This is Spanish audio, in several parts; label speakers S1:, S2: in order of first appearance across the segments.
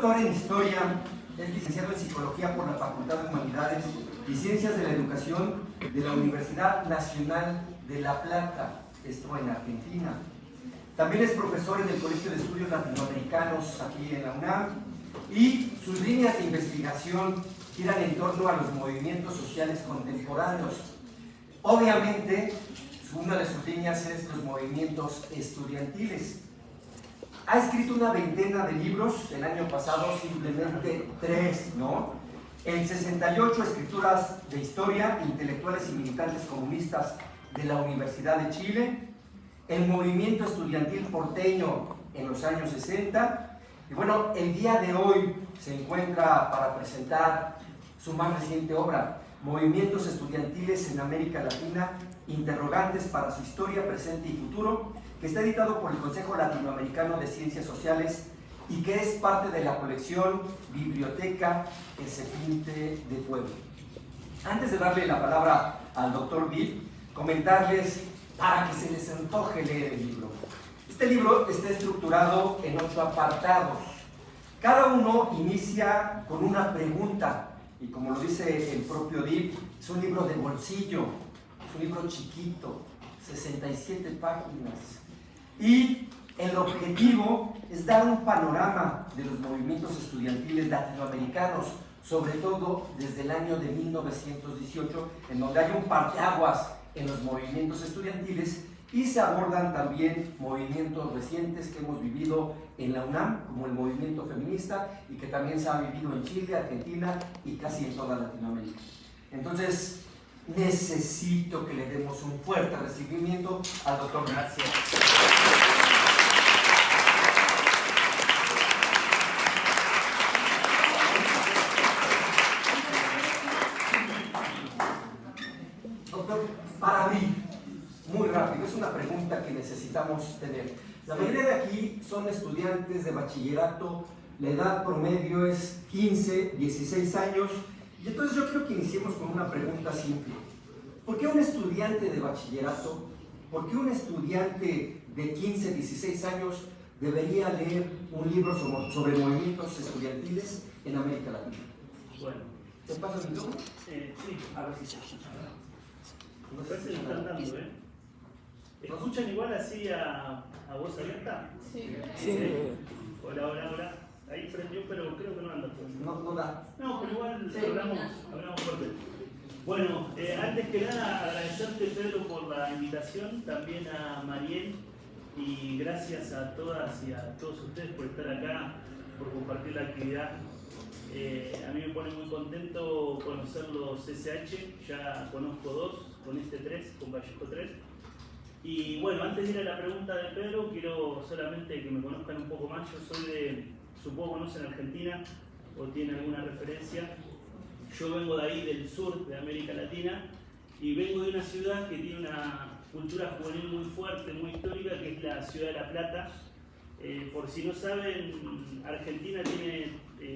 S1: doctor en Historia, es licenciado en Psicología por la Facultad de Humanidades y Ciencias de la Educación de la Universidad Nacional de La Plata, esto en Argentina. También es profesor en el Colegio de Estudios Latinoamericanos aquí en la UNAM, y sus líneas de investigación giran en torno a los movimientos sociales contemporáneos. Obviamente, una de sus líneas es los movimientos estudiantiles. Ha escrito una veintena de libros, el año pasado simplemente 3, ¿no? En 68 escrituras de historia, intelectuales y militantes comunistas de la Universidad de Chile, el movimiento estudiantil porteño en los años 60, y bueno, el día de hoy se encuentra para presentar su más reciente obra, Movimientos Estudiantiles en América Latina, interrogantes para su historia, presente y futuro, que está editado por el Consejo Latinoamericano de Ciencias Sociales y que es parte de la colección Biblioteca El Cepinte de Puebla. Antes de darle la palabra al doctor Bill, comentarles para que se les antoje leer el libro. Este libro está estructurado en 8 apartados. Cada uno inicia con una pregunta, y como lo dice el propio Dip, es un libro de bolsillo, es un libro chiquito, 67 páginas. Y el objetivo es dar un panorama de los movimientos estudiantiles latinoamericanos, sobre todo desde el año de 1918, en donde hay un parteaguas en los movimientos estudiantiles, y se abordan también movimientos recientes que hemos vivido en la UNAM, como el movimiento feminista, y que también se ha vivido en Chile, Argentina y casi en toda Latinoamérica. Entonces, necesito que le demos un fuerte recibimiento al doctor. Gracias. Doctor, para abrir, muy rápido, es una pregunta que necesitamos tener. La mayoría de aquí son estudiantes de bachillerato, la edad promedio es 15, 16 años, y entonces yo creo que iniciemos con una pregunta simple. ¿Por qué un estudiante de bachillerato, por qué un estudiante de 15, 16 años debería leer un libro sobre movimientos estudiantiles en América Latina?
S2: Bueno.
S1: ¿Te pasa el micrófono?
S2: Sí, a ver si se escucha. Me parece que lo están dando, ¿eh? ¿Escuchan igual así a voz abierta?
S3: Sí.
S2: Hola, hola, hola. Ahí prendió, pero creo que no anda.
S1: No da.
S2: No, pero igual hablamos fuerte. Bueno, antes que nada agradecerte, Pedro, por la invitación, también a Mariel, y gracias a todas y a todos ustedes por estar acá, por compartir la actividad. A mí me pone muy contento conocer los SH, ya conozco 2, con este 3, con Vallejo 3. Y bueno, antes de ir a la pregunta de Pedro, quiero solamente que me conozcan un poco más. Yo soy de, supongo conocen Argentina o tienen alguna referencia. Yo vengo de ahí, del sur de América Latina, y vengo de una ciudad que tiene una cultura juvenil muy fuerte, muy histórica, que es la ciudad de La Plata. Por si no saben, Argentina tiene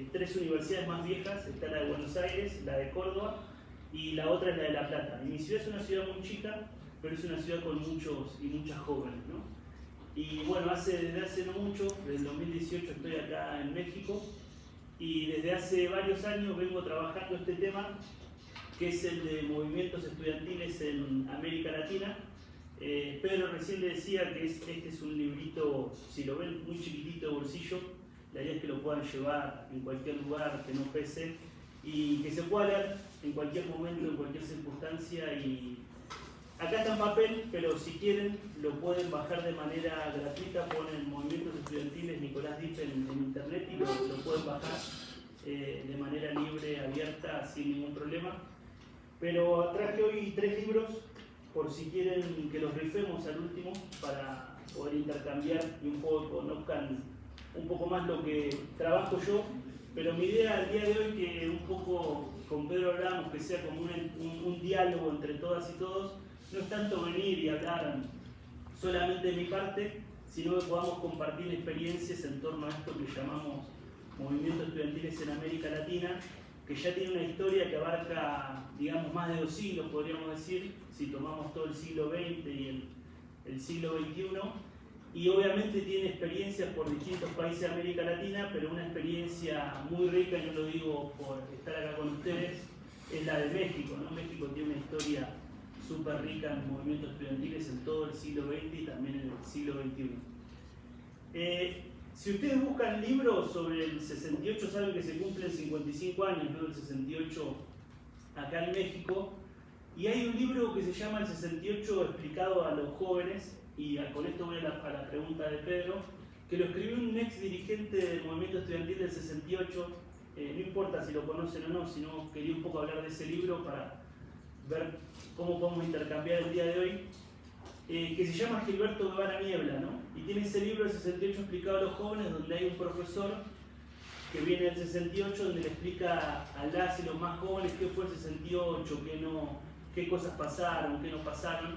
S2: 3 universidades más viejas, está la de Buenos Aires, la de Córdoba y la otra es la de La Plata. Y mi ciudad es una ciudad muy chica, pero es una ciudad con muchos y muchas jóvenes, ¿no? Y bueno, desde hace no mucho, desde el 2018 estoy acá en México, y desde hace varios años vengo trabajando este tema, que es el de movimientos estudiantiles en América Latina. Pedro recién le decía que este es un librito, si lo ven, muy chiquitito de bolsillo. La idea es que lo puedan llevar en cualquier lugar, que no pese, y que se pueda leer en cualquier momento, en cualquier circunstancia. Y acá está en papel, pero si quieren lo pueden bajar de manera gratuita, ponen Movimientos Estudiantiles Nicolás Dip en internet y lo pueden bajar de manera libre, abierta, sin ningún problema. Pero traje hoy 3 libros, por si quieren que los rifemos al último, para poder intercambiar y un poco conozcan un poco más lo que trabajo yo. Pero mi idea al día de hoy, que un poco con Pedro hablamos, que sea como un diálogo entre todas y todos, no es tanto venir y hablar solamente de mi parte, sino que podamos compartir experiencias en torno a esto que llamamos movimientos estudiantiles en América Latina, que ya tiene una historia que abarca, digamos, más de 2 siglos, podríamos decir, si tomamos todo el siglo XX y el siglo XXI, y obviamente tiene experiencias por distintos países de América Latina, pero una experiencia muy rica, y no lo digo por estar acá con ustedes, es la de México, ¿no? México tiene una historia súper rica en movimientos estudiantiles en todo el siglo XX y también en el siglo XXI. Si ustedes buscan libros sobre el 68, saben que se cumplen 55 años, ¿no? El 68 acá en México, y hay un libro que se llama El 68 explicado a los jóvenes, y con esto voy a la pregunta de Pedro, que lo escribió un ex dirigente del movimiento estudiantil del 68, no importa si lo conocen o no, sino quería un poco hablar de ese libro para ver cómo podemos intercambiar el día de hoy, que se llama Gilberto Guevara Niebla, ¿no? Y tiene ese libro del 68 explicado a los jóvenes, donde hay un profesor que viene del 68, donde le explica a las y los más jóvenes qué fue el 68, qué cosas pasaron, qué no pasaron.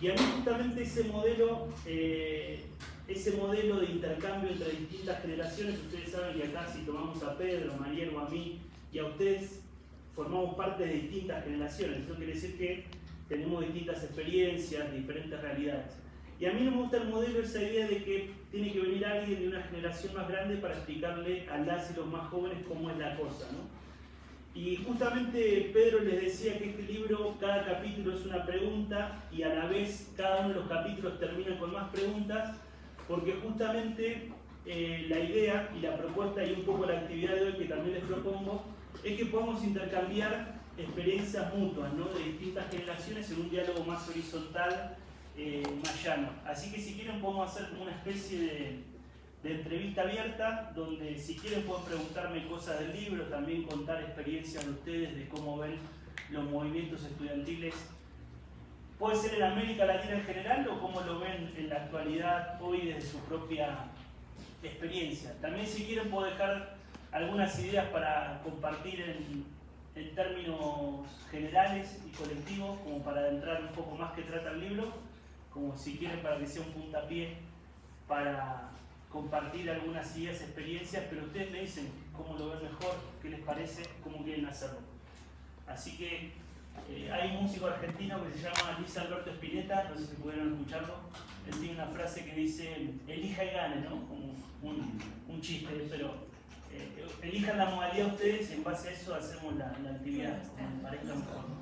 S2: Y a mí justamente ese modelo de intercambio entre distintas generaciones, ustedes saben que acá si tomamos a Pedro, a Mariel o a mí, y a ustedes formamos parte de distintas generaciones. Eso quiere decir que tenemos distintas experiencias, diferentes realidades. Y a mí no me gusta el modelo, esa idea de que tiene que venir alguien de una generación más grande para explicarle a las y los más jóvenes cómo es la cosa, ¿no? Y justamente Pedro les decía que este libro, cada capítulo es una pregunta y a la vez cada uno de los capítulos termina con más preguntas, porque justamente la idea y la propuesta y un poco la actividad de hoy que también les propongo es que podamos intercambiar experiencias mutuas, ¿no? De distintas generaciones en un diálogo más horizontal, más llano. Así que si quieren podemos hacer como una especie de entrevista abierta, donde si quieren pueden preguntarme cosas del libro, también contar experiencias de ustedes, de cómo ven los movimientos estudiantiles. Puede ser en América Latina en general o cómo lo ven en la actualidad hoy desde su propia experiencia. También si quieren puedo dejar algunas ideas para compartir en términos generales y colectivos, como para adentrar un poco más que trata el libro, como si quieren para que sea un puntapié para compartir algunas ideas, experiencias, pero ustedes me dicen cómo lo ven mejor, qué les parece, cómo quieren hacerlo. Así que hay un músico argentino que se llama Luis Alberto Spinetta, no sé si pudieron escucharlo. Él tiene una frase que dice, elija y gane, ¿no? Como un chiste, pero elijan la modalidad ustedes y en base a eso hacemos la actividad, como les parezca mejor.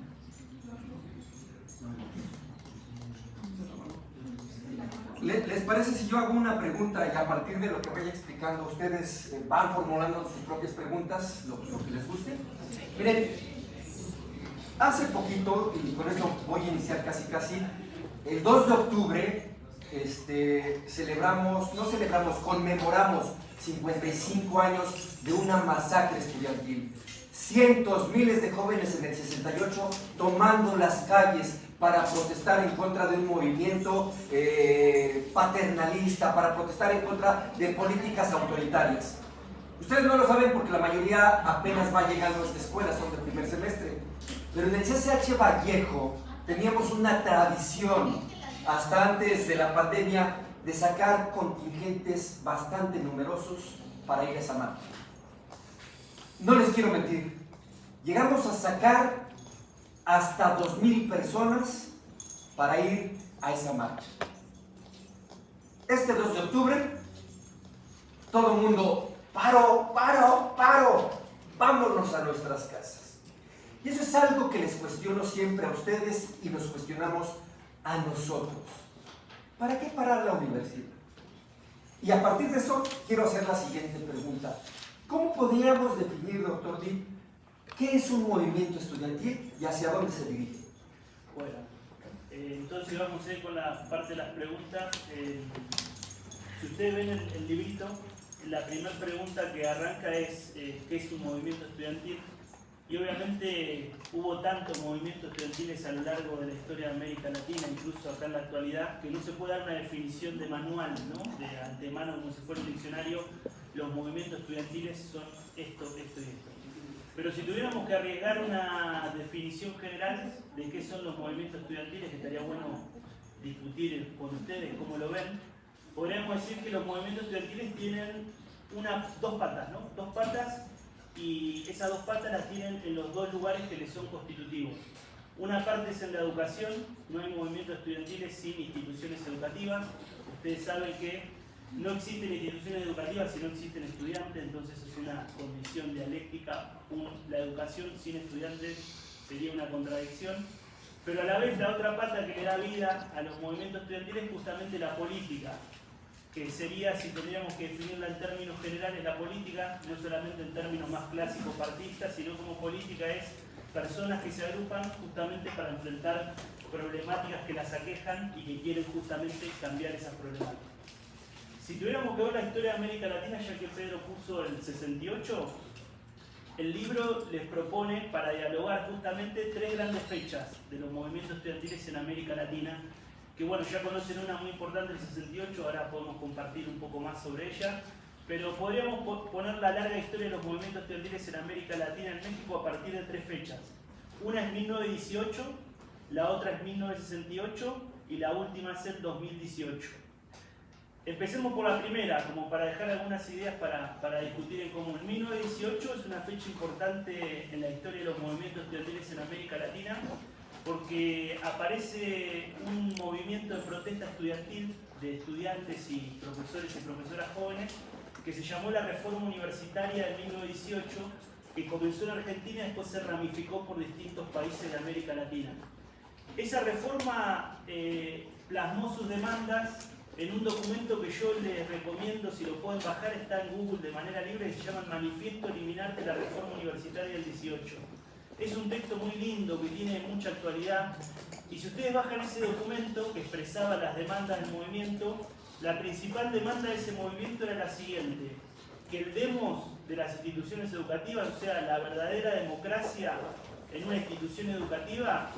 S1: ¿Les parece si yo hago una pregunta y a partir de lo que vaya explicando ustedes van formulando sus propias preguntas, lo que les guste? Miren, hace poquito, y con eso voy a iniciar casi, el 2 de octubre conmemoramos 55 años de una masacre estudiantil. Cientos, miles de jóvenes en el 68 tomando las calles para protestar en contra de un movimiento paternalista, para protestar en contra de políticas autoritarias. Ustedes no lo saben porque la mayoría apenas va llegando a esta escuela, son del primer semestre. Pero en el CCH Vallejo teníamos una tradición, hasta antes de la pandemia, de sacar contingentes bastante numerosos para ir a esa marcha. No les quiero mentir, llegamos a sacar hasta 2,000 personas para ir a esa marcha. Este 2 de octubre, todo el mundo, paro, vámonos a nuestras casas. Y eso es algo que les cuestiono siempre a ustedes y nos cuestionamos a nosotros. ¿Para qué parar la universidad? Y a partir de eso, quiero hacer la siguiente pregunta. ¿Cómo podríamos definir, doctor Dip, qué es un movimiento estudiantil y hacia dónde se dirige?
S2: Bueno, entonces vamos a ir con la parte de las preguntas. Si ustedes ven el librito, la primera pregunta que arranca es ¿qué es un movimiento estudiantil? Y obviamente hubo tantos movimientos estudiantiles a lo largo de la historia de América Latina, incluso acá en la actualidad, que no se puede dar una definición de manual, ¿no? De antemano, como si fuera un diccionario, los movimientos estudiantiles son esto y esto. Pero si tuviéramos que arriesgar una definición general de qué son los movimientos estudiantiles, que estaría bueno discutir con ustedes cómo lo ven, podríamos decir que los movimientos estudiantiles tienen dos patas, ¿no? Dos patas, y esas dos patas las tienen en los dos lugares que les son constitutivos. Una parte es en la educación, no hay movimientos estudiantiles sin instituciones educativas. Ustedes saben que no existen instituciones educativas si no existen estudiantes, entonces es una condición dialéctica. La educación sin estudiantes sería una contradicción, pero a la vez la otra pata que le da vida a los movimientos estudiantiles es justamente la política, que sería, si tendríamos que definirla en términos generales, la política, no solamente en términos más clásicos partistas, sino como política es personas que se agrupan justamente para enfrentar problemáticas que las aquejan y que quieren justamente cambiar esas problemáticas. Si tuviéramos que ver la historia de América Latina, ya que Pedro puso el 68, el libro les propone para dialogar justamente 3 grandes fechas de los movimientos estudiantiles en América Latina, que bueno, ya conocen una muy importante, el 68, ahora podemos compartir un poco más sobre ella, pero podríamos poner la larga historia de los movimientos estudiantiles en América Latina, en México, a partir de 3 fechas. Una es 1918, la otra es 1968 y la última es el 2018. Empecemos por la primera, como para dejar algunas ideas para discutir en común. 1918 es una fecha importante en la historia de los movimientos estudiantiles en América Latina, porque aparece un movimiento de protesta estudiantil de estudiantes y profesoras jóvenes que se llamó la Reforma Universitaria de 1918, que comenzó en Argentina y después se ramificó por distintos países de América Latina. Esa reforma plasmó sus demandas en un documento que yo les recomiendo, si lo pueden bajar, está en Google de manera libre, que se llama el Manifiesto Eliminante de la Reforma Universitaria del 18. Es un texto muy lindo, que tiene mucha actualidad, y si ustedes bajan ese documento que expresaba las demandas del movimiento, la principal demanda de ese movimiento era la siguiente: que el demos de las instituciones educativas, o sea, la verdadera democracia en una institución educativa,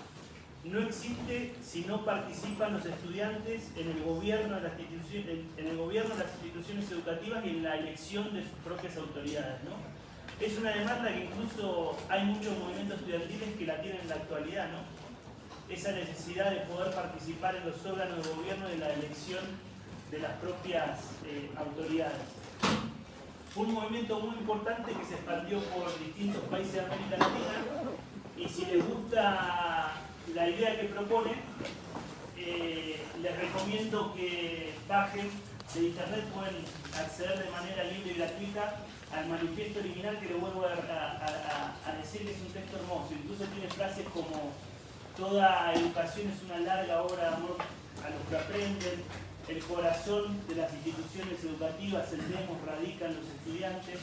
S2: no existe si no participan los estudiantes en el gobierno de las instituciones educativas y en la elección de sus propias autoridades, ¿no? Es una demanda que incluso hay muchos movimientos estudiantiles que la tienen en la actualidad, ¿no? Esa necesidad de poder participar en los órganos de gobierno y en la elección de las propias autoridades. Fue un movimiento muy importante que se expandió por distintos países de América Latina, y si les gusta la idea que propone, les recomiendo que bajen de internet, pueden acceder de manera libre y gratuita al Manifiesto Eliminante, que le vuelvo a decir que es un texto hermoso. Incluso tiene frases como: toda educación es una larga obra de amor a los que aprenden, el corazón de las instituciones educativas, el demos, radica en los estudiantes.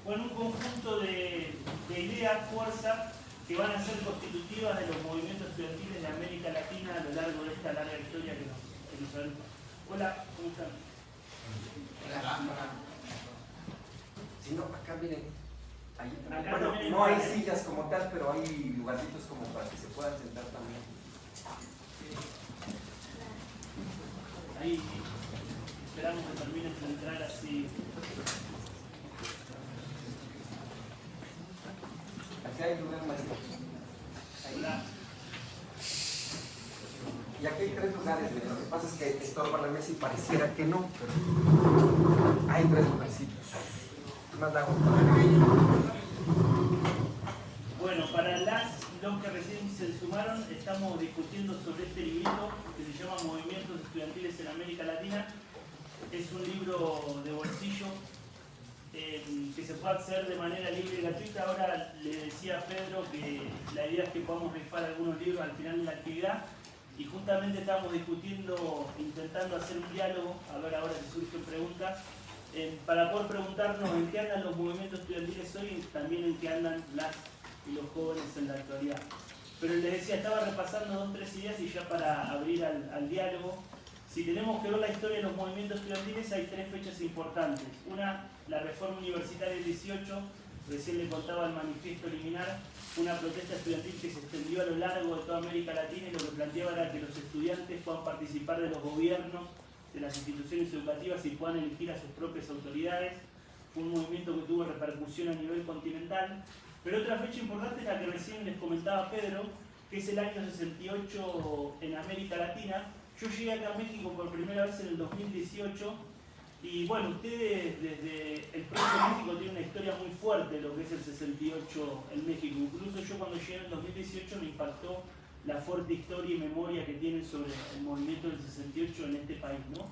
S2: Bueno, un conjunto de ideas, fuerza, que van a ser constitutivas de los movimientos estudiantiles de América Latina a lo largo de esta larga historia que nos agrupa. Hola, ¿cómo están?
S1: Hola. Si no, acá miren,
S2: Acá
S1: bueno,
S2: también
S1: no hay sillas como tal, pero hay lugarcitos como para que se puedan sentar también.
S2: Ahí esperamos que terminen de entrar así.
S1: Acá hay lugar más.
S2: Hola.
S1: Y aquí hay 3 lugares, lo que pasa es que estorba la mesa y pareciera que no, pero hay 3 lugarcitos. Más da
S2: Bueno, para los que recién se sumaron, estamos discutiendo sobre este librito que se llama Movimientos Estudiantiles en América Latina. Es un libro de bolsillo que se puede acceder de manera libre y gratuita. Ahora le decía a Pedro que la idea es que podamos rifar algunos libros al final de la actividad, y justamente estamos discutiendo, intentando hacer un diálogo, a ver ahora si surgen preguntas, para poder preguntarnos en qué andan los movimientos estudiantiles hoy y también en qué andan las y los jóvenes en la actualidad. Pero les decía, estaba repasando 2 o 3 ideas, y ya para abrir al diálogo, si tenemos que ver la historia de los movimientos estudiantiles, hay 3 fechas importantes. Una, la Reforma Universitaria del 18, recién le contaba el Manifiesto Eliminar, una protesta estudiantil que se extendió a lo largo de toda América Latina, y lo que planteaba era que los estudiantes puedan participar de los gobiernos, de las instituciones educativas, y puedan elegir a sus propias autoridades. Fue un movimiento que tuvo repercusión a nivel continental. Pero otra fecha importante es la que recién les comentaba Pedro, que es el año 68 en América Latina. Yo llegué acá a México por primera vez en el 2018, y bueno, ustedes desde el propio México tienen una historia muy fuerte de lo que es el 68 en México. Incluso yo cuando llegué en el 2018 me impactó la fuerte historia y memoria que tienen sobre el movimiento del 68 en este país, ¿no?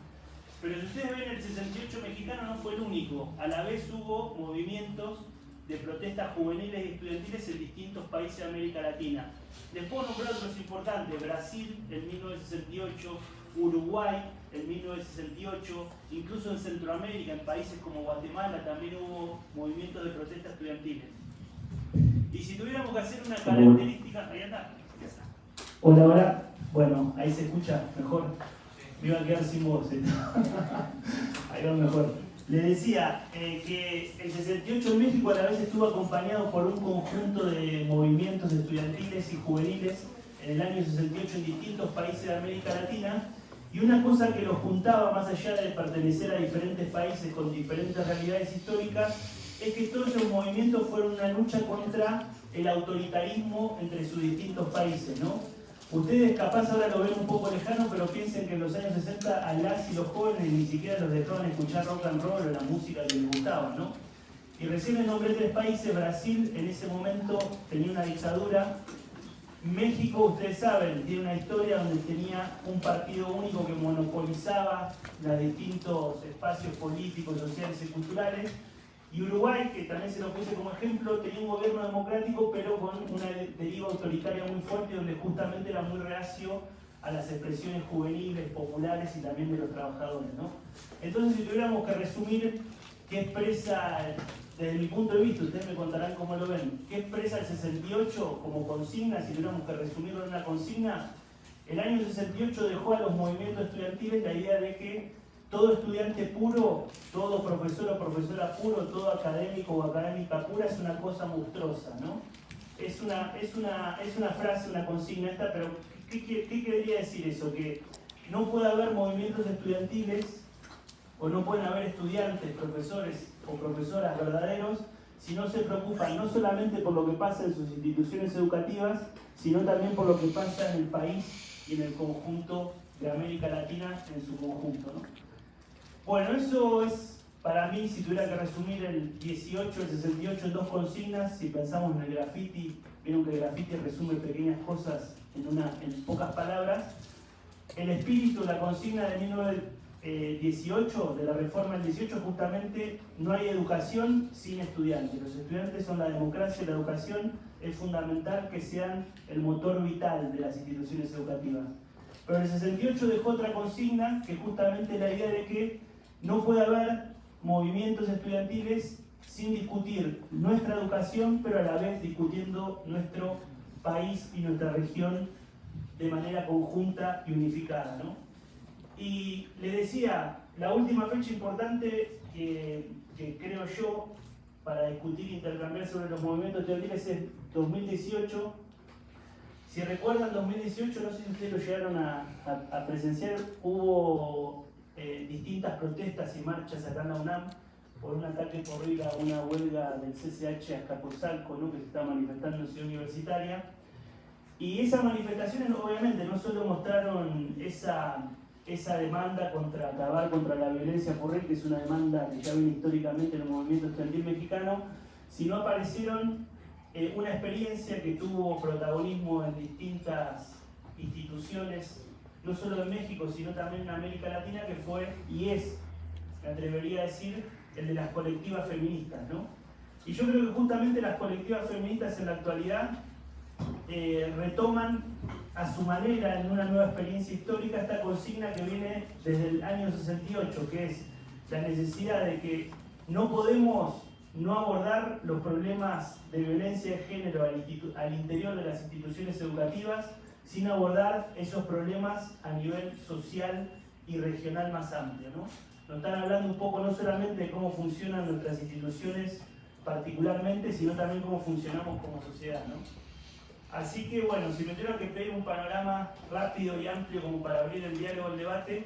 S2: Pero si ustedes ven, el 68 mexicano no fue el único. A la vez hubo movimientos de protestas juveniles y estudiantiles en distintos países de América Latina. Les puedo nombrar otros importantes: Brasil en 1968, Uruguay en 1968, incluso en Centroamérica, en países como Guatemala, también hubo movimientos de protestas estudiantiles. Y si tuviéramos que hacer una característica... Ahí anda. Hola, hola. Bueno, ahí se escucha mejor. Me iba a quedar sin voz. Ahí va mejor. Le decía que el 68 en México a la vez estuvo acompañado por un conjunto de movimientos estudiantiles y juveniles en el año 68 en distintos países de América Latina, y una cosa que los juntaba, más allá de pertenecer a diferentes países con diferentes realidades históricas, es que todos esos movimientos fueron una lucha contra el autoritarismo entre sus distintos países, ¿no? Ustedes capaz ahora lo ven un poco lejano, pero piensen que en los años 60 a las y los jóvenes ni siquiera los dejaban escuchar rock and roll o la música que les gustaba, ¿no? Y recién les nombré 3 países. Brasil en ese momento tenía una dictadura. México, ustedes saben, tiene una historia donde tenía un partido único que monopolizaba los distintos espacios políticos, sociales y culturales. Y Uruguay, que también se lo puse como ejemplo, tenía un gobierno democrático, pero con una deriva autoritaria muy fuerte, donde justamente era muy reacio a las expresiones juveniles, populares y también de los trabajadores, ¿no? Entonces, si tuviéramos que resumir qué expresa, desde mi punto de vista, ustedes me contarán cómo lo ven, qué expresa el 68 como consigna, si tuviéramos que resumirlo en una consigna, el año 68 dejó a los movimientos estudiantiles la idea de que todo estudiante puro, todo profesor o profesora puro, todo académico o académica pura es una cosa monstruosa, ¿no? Es una frase, una consigna esta, pero ¿qué querría decir eso? Que no puede haber movimientos estudiantiles o no pueden haber estudiantes, profesores o profesoras verdaderos si no se preocupan no solamente por lo que pasa en sus instituciones educativas, sino también por lo que pasa en el país y en el conjunto de América Latina en su conjunto, ¿no? Bueno, eso es para mí, si tuviera que resumir el 18, el 68 en 2 consignas. Si pensamos en el graffiti, vieron que el graffiti resume pequeñas cosas en pocas palabras. El espíritu, la consigna de 1918, de la reforma del 18, justamente: no hay educación sin estudiantes. Los estudiantes son la democracia y la educación es fundamental que sean el motor vital de las instituciones educativas. Pero el 68 dejó otra consigna, que justamente es la idea de que no puede haber movimientos estudiantiles sin discutir nuestra educación, pero a la vez discutiendo nuestro país y nuestra región de manera conjunta y unificada, ¿no? Y le decía, la última fecha importante que creo yo para discutir e intercambiar sobre los movimientos estudiantiles es 2018. Si recuerdan, 2018, no sé si ustedes lo llegaron a presenciar, hubo distintas protestas y marchas acá en la UNAM por un ataque por ir a una huelga del CCH a Azcapotzalco, ¿no?, que se está manifestando en Ciudad Universitaria. Y esas manifestaciones obviamente no solo mostraron esa demanda contra acabar contra la violencia por red, que es una demanda que ya viene históricamente en el movimiento estudiantil mexicano, sino aparecieron una experiencia que tuvo protagonismo en distintas instituciones, no solo en México, sino también en América Latina, que fue y es, me atrevería a decir, el de las colectivas feministas, ¿no? Y yo creo que justamente las colectivas feministas en la actualidad retoman a su manera, en una nueva experiencia histórica, esta consigna que viene desde el año 68, que es la necesidad de que no podemos no abordar los problemas de violencia de género al interior de las instituciones educativas sin abordar esos problemas a nivel social y regional más amplio, ¿no? Nos están hablando un poco no solamente de cómo funcionan nuestras instituciones particularmente, sino también cómo funcionamos como sociedad, ¿no? Así que bueno, si me tuviera que pedir un panorama rápido y amplio como para abrir el diálogo, el debate,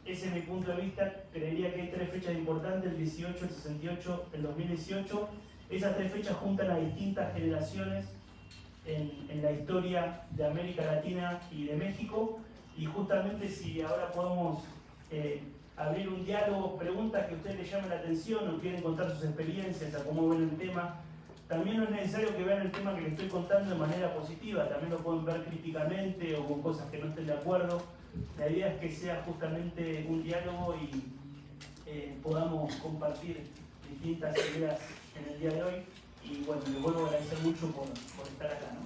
S2: ese es mi punto de vista. Creería que hay 3 fechas importantes: el 18, el 68, el 2018. Esas 3 fechas juntan a distintas generaciones en la historia de América Latina y de México. Y justamente, si ahora podemos abrir un diálogo, preguntas que a ustedes les llamen la atención o quieren contar sus experiencias, a cómo ven el tema. También no es necesario que vean el tema que les estoy contando de manera positiva, también lo pueden ver críticamente o con cosas que no estén de acuerdo. La idea es que sea justamente un diálogo y podamos compartir distintas ideas en el día de hoy. Y bueno, le vuelvo a agradecer mucho por estar acá, ¿no?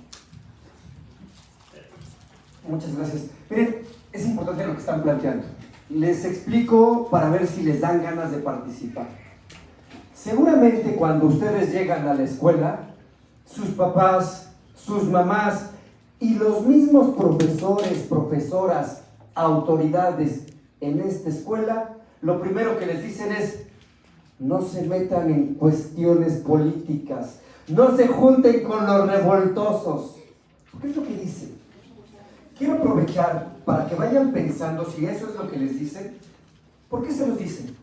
S1: Muchas gracias. Miren, es importante lo que están planteando. Les explico para ver si les dan ganas de participar. Seguramente cuando ustedes llegan a la escuela, sus papás, sus mamás y los mismos profesores, profesoras, autoridades en esta escuela, lo primero que les dicen es: no se metan en cuestiones políticas, no se junten con los revoltosos. ¿Qué es lo que dicen? Quiero aprovechar para que vayan pensando si eso es lo que les dicen. ¿Por qué se los dicen?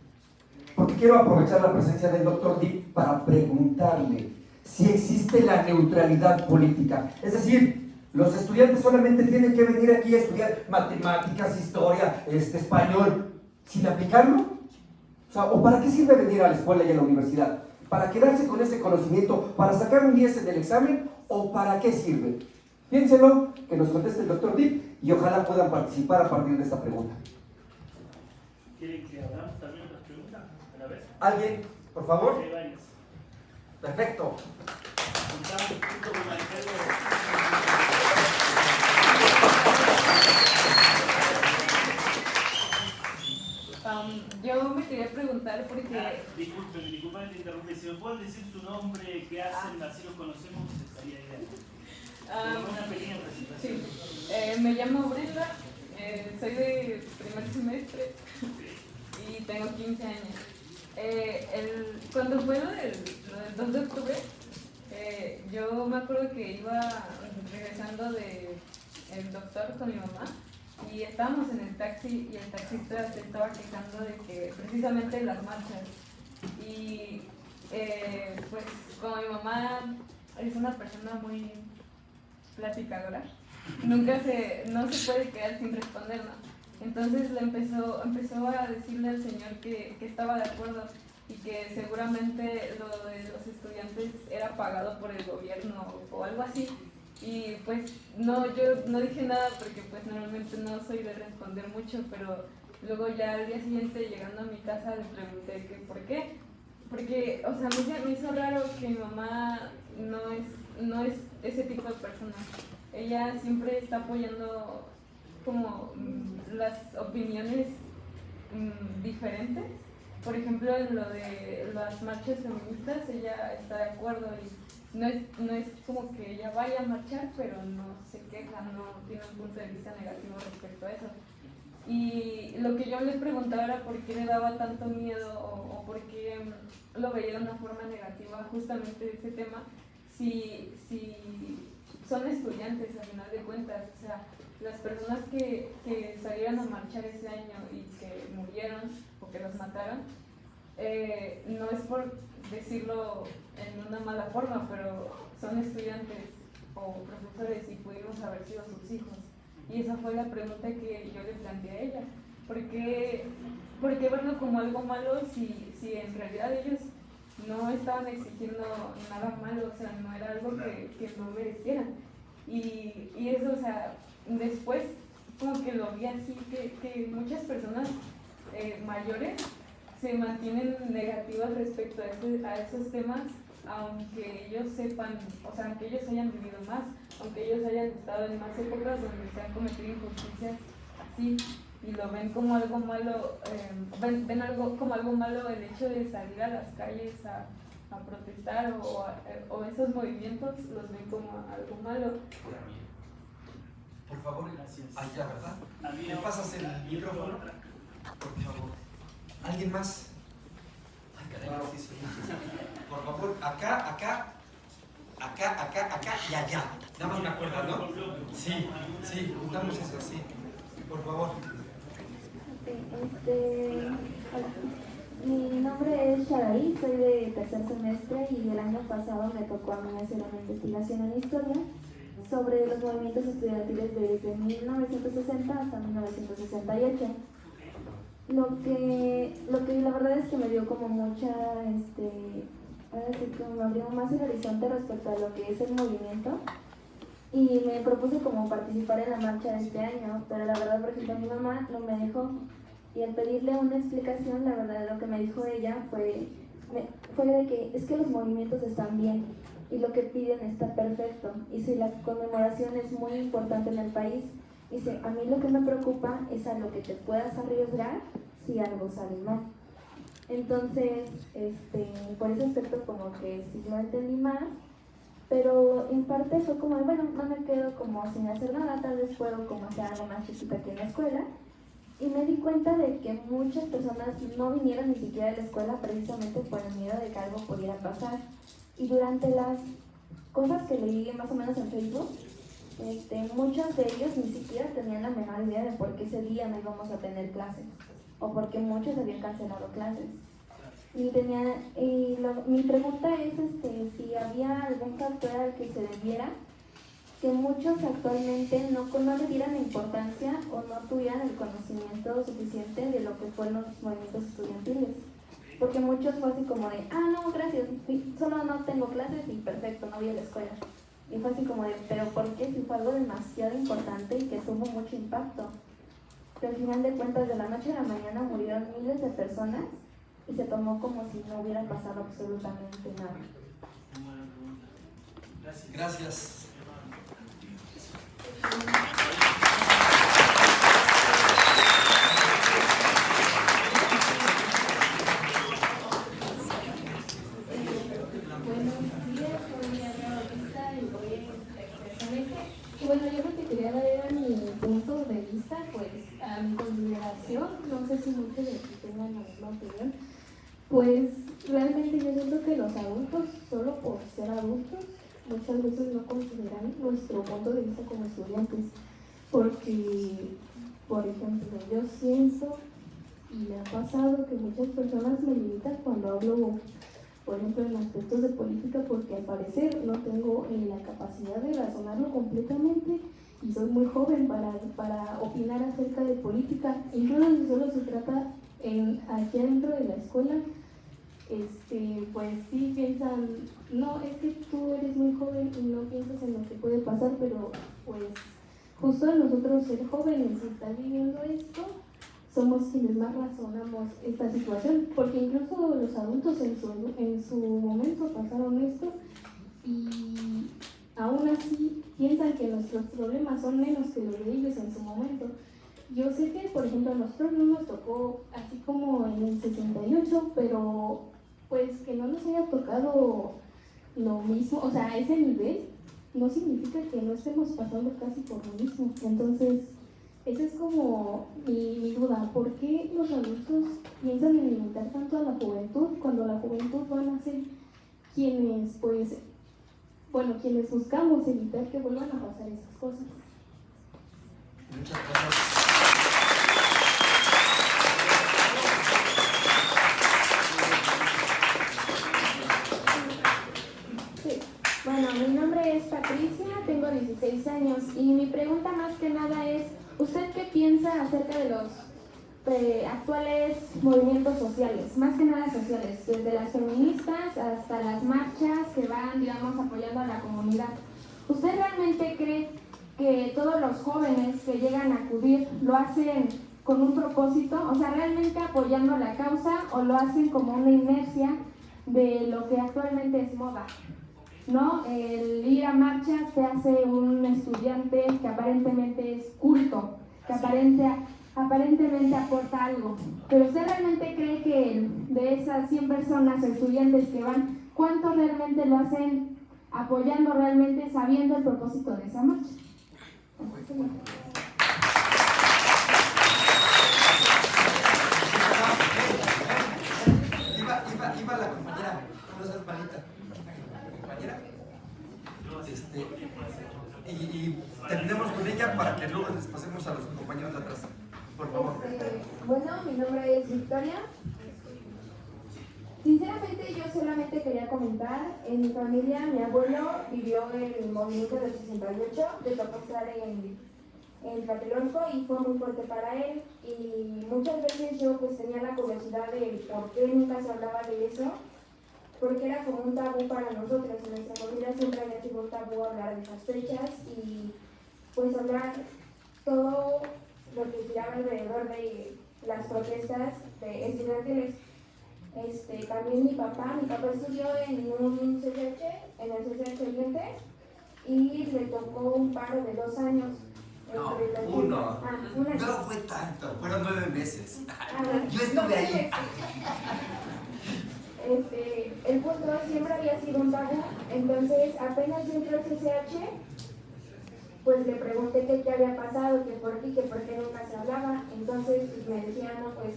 S1: Porque quiero aprovechar la presencia del doctor Dick para preguntarle si existe la neutralidad política. Es decir, los estudiantes solamente tienen que venir aquí a estudiar matemáticas, historia, español, sin aplicarlo. O sea, ¿o para qué sirve venir a la escuela y a la universidad? ¿Para quedarse con ese conocimiento, para sacar un 10 en el examen, o para qué sirve? Piénselo, que nos conteste el doctor Dick y ojalá puedan participar a partir de esta pregunta.
S2: ¿Quieren que hagamos también otras preguntas a la vez?
S1: ¿Alguien, por favor?
S2: Hay varias.
S1: Perfecto.
S2: Estamos junto con Marcelo.
S3: Yo me quería preguntar porque...
S2: Disculpen que te interrumpí. Si me pueden decir su nombre, qué hacen, así los conocemos, estaría ideal. Una pequeña presentación.
S3: Sí, me llamo Brenda, soy de primer semestre y tengo 15 años. Cuando fue lo del 2 de octubre, yo me acuerdo que iba regresando del doctor con mi mamá y estábamos en el taxi y el taxista se estaba quejando de que precisamente las marchas y pues como mi mamá es una persona muy platicadora, no se puede quedar sin responder, ¿no? Entonces empezó a decirle al señor que estaba de acuerdo y que seguramente lo de los estudiantes era pagado por el gobierno o algo así. Y pues no, yo no dije nada porque pues normalmente no soy de responder mucho, pero luego ya al día siguiente llegando a mi casa le pregunté que por qué. Porque, o sea, me hizo raro que mi mamá no es ese tipo de persona. Ella siempre está apoyando como las opiniones diferentes. Por ejemplo, en lo de las marchas feministas, ella está de acuerdo y no es como que ella vaya a marchar, pero no se queja, no tiene un punto de vista negativo respecto a eso. Y lo que yo le preguntaba era por qué le daba tanto miedo o por qué lo veía de una forma negativa justamente ese tema, si son estudiantes al final de cuentas, o sea, las personas que salieron a marchar ese año y que murieron o que los mataron, no es por decirlo en una mala forma, pero son estudiantes o profesores y pudimos haber sido sus hijos. Y esa fue la pregunta que yo le planteé a ella. ¿Por qué verlo como algo malo si en realidad ellos no estaban exigiendo nada malo? O sea, no era algo que no merecieran. Y eso, o sea, después como que lo vi así, que muchas personas mayores se mantienen negativas respecto a esos temas, aunque ellos sepan, o sea, aunque ellos hayan vivido más, aunque ellos hayan estado en más épocas donde se han cometido injusticias así, y lo ven como algo malo, ven algo como algo malo el hecho de salir a las calles a protestar o esos movimientos los ven como algo malo.
S1: Por favor,
S2: Gracias.
S1: allá, ¿verdad?
S2: ¿Me
S1: pasas el micrófono? Por favor. ¿Alguien más? Ay, caray, sí, sí. Por favor, acá y allá. Nada más me acuerdo, ¿no? Sí, juntamos eso, sí. Por favor.
S4: Hola. Mi nombre es Sharaí, soy de tercer semestre y el año pasado me tocó a mí hacer una investigación en historia sobre los movimientos estudiantiles desde 1960 hasta 1968. Lo que la verdad es que me dio como mucha, ahora sí que me abrió más el horizonte respecto a lo que es el movimiento, y me propuse como participar en la marcha de este año, pero la verdad, por ejemplo, mi mamá no me dejó, y al pedirle una explicación, la verdad lo que me dijo ella fue de que es que los movimientos están bien y lo que piden está perfecto, y si la conmemoración es muy importante en el país, dice, a mí lo que me preocupa es a lo que te puedas arriesgar si algo sale mal. Entonces, por ese aspecto como que sí lo entendí más, pero en parte fue como, bueno, no me quedo como sin hacer nada, tal vez puedo como hacer algo más chiquita aquí en la escuela. Y me di cuenta de que muchas personas no vinieron ni siquiera a la escuela precisamente por el miedo de que algo pudiera pasar. Y durante las cosas que leí más o menos en Facebook, muchos de ellos ni siquiera tenían la menor idea de por qué ese día no íbamos a tener clases, o porque muchos habían cancelado clases. Mi pregunta es si había algún factor al que se debiera que muchos actualmente no le dieran importancia o no tuvieran el conocimiento suficiente de lo que fueron los movimientos estudiantiles. Porque muchos fue así como de, no, gracias, solo no tengo clases y perfecto, no voy a la escuela. Y fue así como de, pero ¿por qué? Si fue algo demasiado importante y que tuvo mucho impacto. Pero al final de cuentas, de la noche a la mañana murieron miles de personas y se tomó como si no hubiera pasado absolutamente nada.
S1: Gracias.
S5: Bueno, yo lo que quería dar era mi punto de vista, pues a mi consideración, no sé si muchos de aquí tengan la misma opinión, pues realmente yo siento que los adultos, solo por ser adultos, muchas veces no consideran nuestro punto de vista como estudiantes, porque, por ejemplo, yo siento y me ha pasado que muchas personas me limitan cuando hablo, por ejemplo, en aspectos de política, porque al parecer no tengo la capacidad de razonarlo completamente y soy muy joven para opinar acerca de política. Incluso si solo se trata aquí adentro de la escuela, pues sí piensan, no, es que tú eres muy joven y no piensas en lo que puede pasar, pero pues justo a nosotros ser jóvenes y estar viviendo esto, somos quienes más razonamos esta situación, porque incluso los adultos en su momento pasaron esto y aún así piensan que nuestros problemas son menos que los de ellos en su momento. Yo sé que, por ejemplo, a nosotros no nos tocó así como en el 68, pero pues que no nos haya tocado lo mismo, o sea, a ese nivel, no significa que no estemos pasando casi por lo mismo. Entonces, esa es como mi duda. ¿Por qué los adultos piensan en limitar tanto a la juventud cuando la juventud van a ser quienes, pues, bueno, quienes buscamos evitar que vuelvan a pasar esas cosas?
S1: Muchas gracias.
S6: Bueno, mi nombre es Patricia, tengo 16 años y mi pregunta más que nada es, ¿usted qué piensa acerca de los actuales movimientos sociales, más que nada sociales, desde las feministas hasta las marchas que van, digamos, apoyando a la comunidad? ¿Usted realmente cree que todos los jóvenes que llegan a acudir lo hacen con un propósito, o sea, realmente apoyando la causa, o lo hacen como una inercia de lo que actualmente es moda? ¿No? El ir a marchas te hace un estudiante que aparentemente es culto, que aparentemente aporta algo. Pero ¿usted realmente cree que de esas 100 personas o estudiantes que van, cuántos realmente lo hacen apoyando realmente, sabiendo el propósito de esa marcha?
S1: Iba la compañera, no seas malita. Compañera. Y terminemos con ella para que luego les pasemos a los compañeros de atrás. Por favor.
S6: Bueno, mi nombre es Victoria. Sinceramente, yo solamente quería comentar, en mi familia, mi abuelo vivió el movimiento del 68, le tocó estar en Tlatelolco y fue muy fuerte para él, y muchas veces yo pues tenía la curiosidad de por qué nunca se hablaba de eso,
S4: porque era como un tabú para nosotras. En nuestra familia siempre había sido un tabú hablar de esas fechas y pues hablar todo lo que giraba alrededor de las protestas estudiantiles. También mi papá estudió en un CCH, en el CCH Oriente, y le tocó un paro de 2 años.
S1: No,
S4: uno.
S1: No fue tanto, fueron 9 meses. Yo estuve ahí.
S4: El punto siempre había sido un tabú, entonces apenas yo entré al CCH, pues le pregunté qué había pasado, que por qué nunca se hablaba. Entonces pues, me decían, no, pues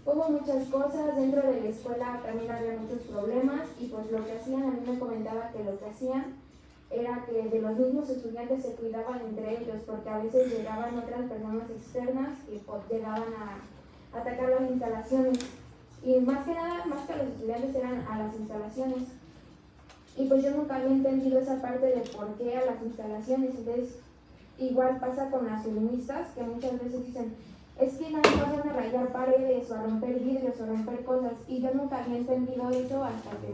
S4: hubo muchas cosas, dentro de la escuela también había muchos problemas y pues lo que hacían, a mí me comentaba que lo que hacían era que de los mismos estudiantes se cuidaban entre ellos, porque a veces llegaban otras personas externas y pues, llegaban a atacar las instalaciones. Y más que nada, más que los estudiantes eran a las instalaciones. Y pues yo nunca había entendido esa parte de por qué a las instalaciones. Entonces, igual pasa con las feministas, que muchas veces dicen, es que nada más van a rayar paredes o a romper vidrios o a romper cosas. Y yo nunca había entendido eso hasta que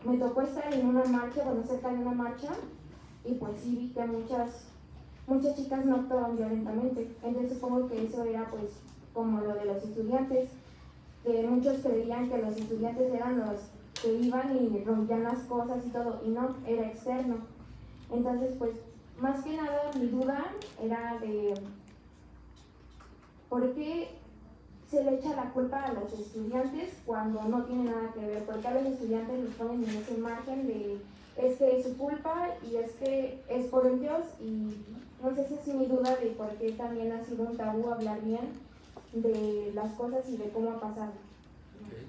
S4: me tocó estar en una marcha, cerca de una marcha, y pues sí vi que muchas chicas no actuaban violentamente. Entonces supongo que eso era pues como lo de los estudiantes, que muchos creían que los estudiantes eran los que iban y rompían las cosas y todo, y no, era externo. Entonces pues más que nada mi duda era de por qué se le echa la culpa a los estudiantes cuando no tiene nada que ver, porque a los estudiantes los ponen en ese margen de es que es su culpa y es que es por ellos, y no sé si es mi duda de por qué también ha sido un tabú hablar bien de las cosas y de cómo ha pasado.
S1: Okay.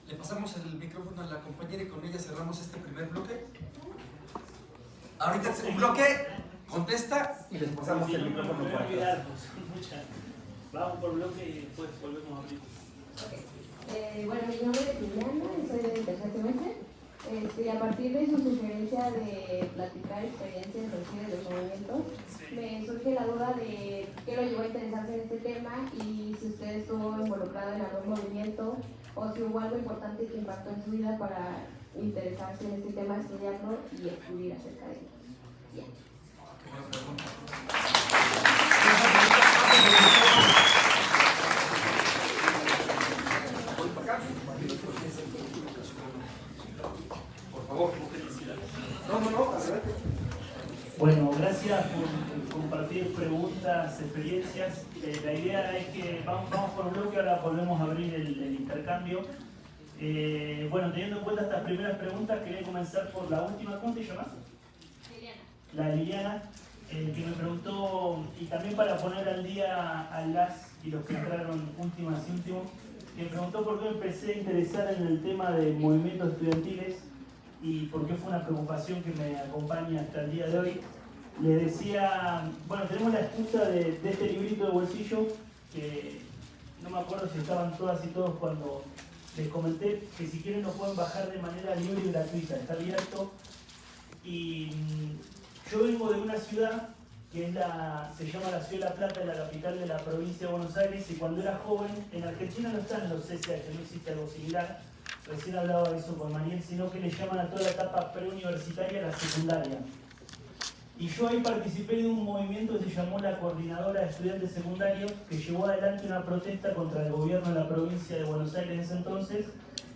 S1: Le pasamos el micrófono a la compañera y con ella cerramos este primer bloque. Ahorita un bloque, contesta y les pasamos el micrófono para atrás.
S2: Vamos por bloque y después volvemos a abrir.
S5: Bueno, mi nombre es Liliana, soy de tercer semestre. Y a partir de su sugerencia de platicar experiencias de los movimientos, me surge la duda de qué lo llevó a interesarse en este tema y si usted estuvo involucrado en algún movimiento o si hubo algo importante que impactó en su vida para interesarse en este tema, estudiarlo y escribir acerca de ello. Ya.
S1: Qué buena pregunta. Por favor. No, adelante.
S2: Bueno, gracias por compartir preguntas, experiencias. La idea es que vamos por un bloque, ahora volvemos a abrir el intercambio. Bueno, teniendo en cuenta estas primeras preguntas, quería comenzar por la última. ¿Cómo te llamas?
S5: Liliana.
S2: La de Liliana, que me preguntó, y también para poner al día a las y los que entraron últimas y últimos, que me preguntó por qué me empecé a interesar en el tema de movimientos estudiantiles y por qué fue una preocupación que me acompaña hasta el día de hoy. Le decía, bueno, tenemos la excusa de este librito de bolsillo, que no me acuerdo si estaban todas y todos cuando les comenté que si quieren lo pueden bajar de manera libre y gratuita, está abierto. Y yo vengo de una ciudad que es se llama la Ciudad de La Plata, la capital de la provincia de Buenos Aires, y cuando era joven, en Argentina no están los CCH, no existe algo similar, recién hablaba de eso con Mariel, sino que le llaman a toda la etapa preuniversitaria la secundaria. Y yo ahí participé de un movimiento que se llamó la Coordinadora de Estudiantes Secundarios, que llevó adelante una protesta contra el gobierno de la provincia de Buenos Aires en ese entonces,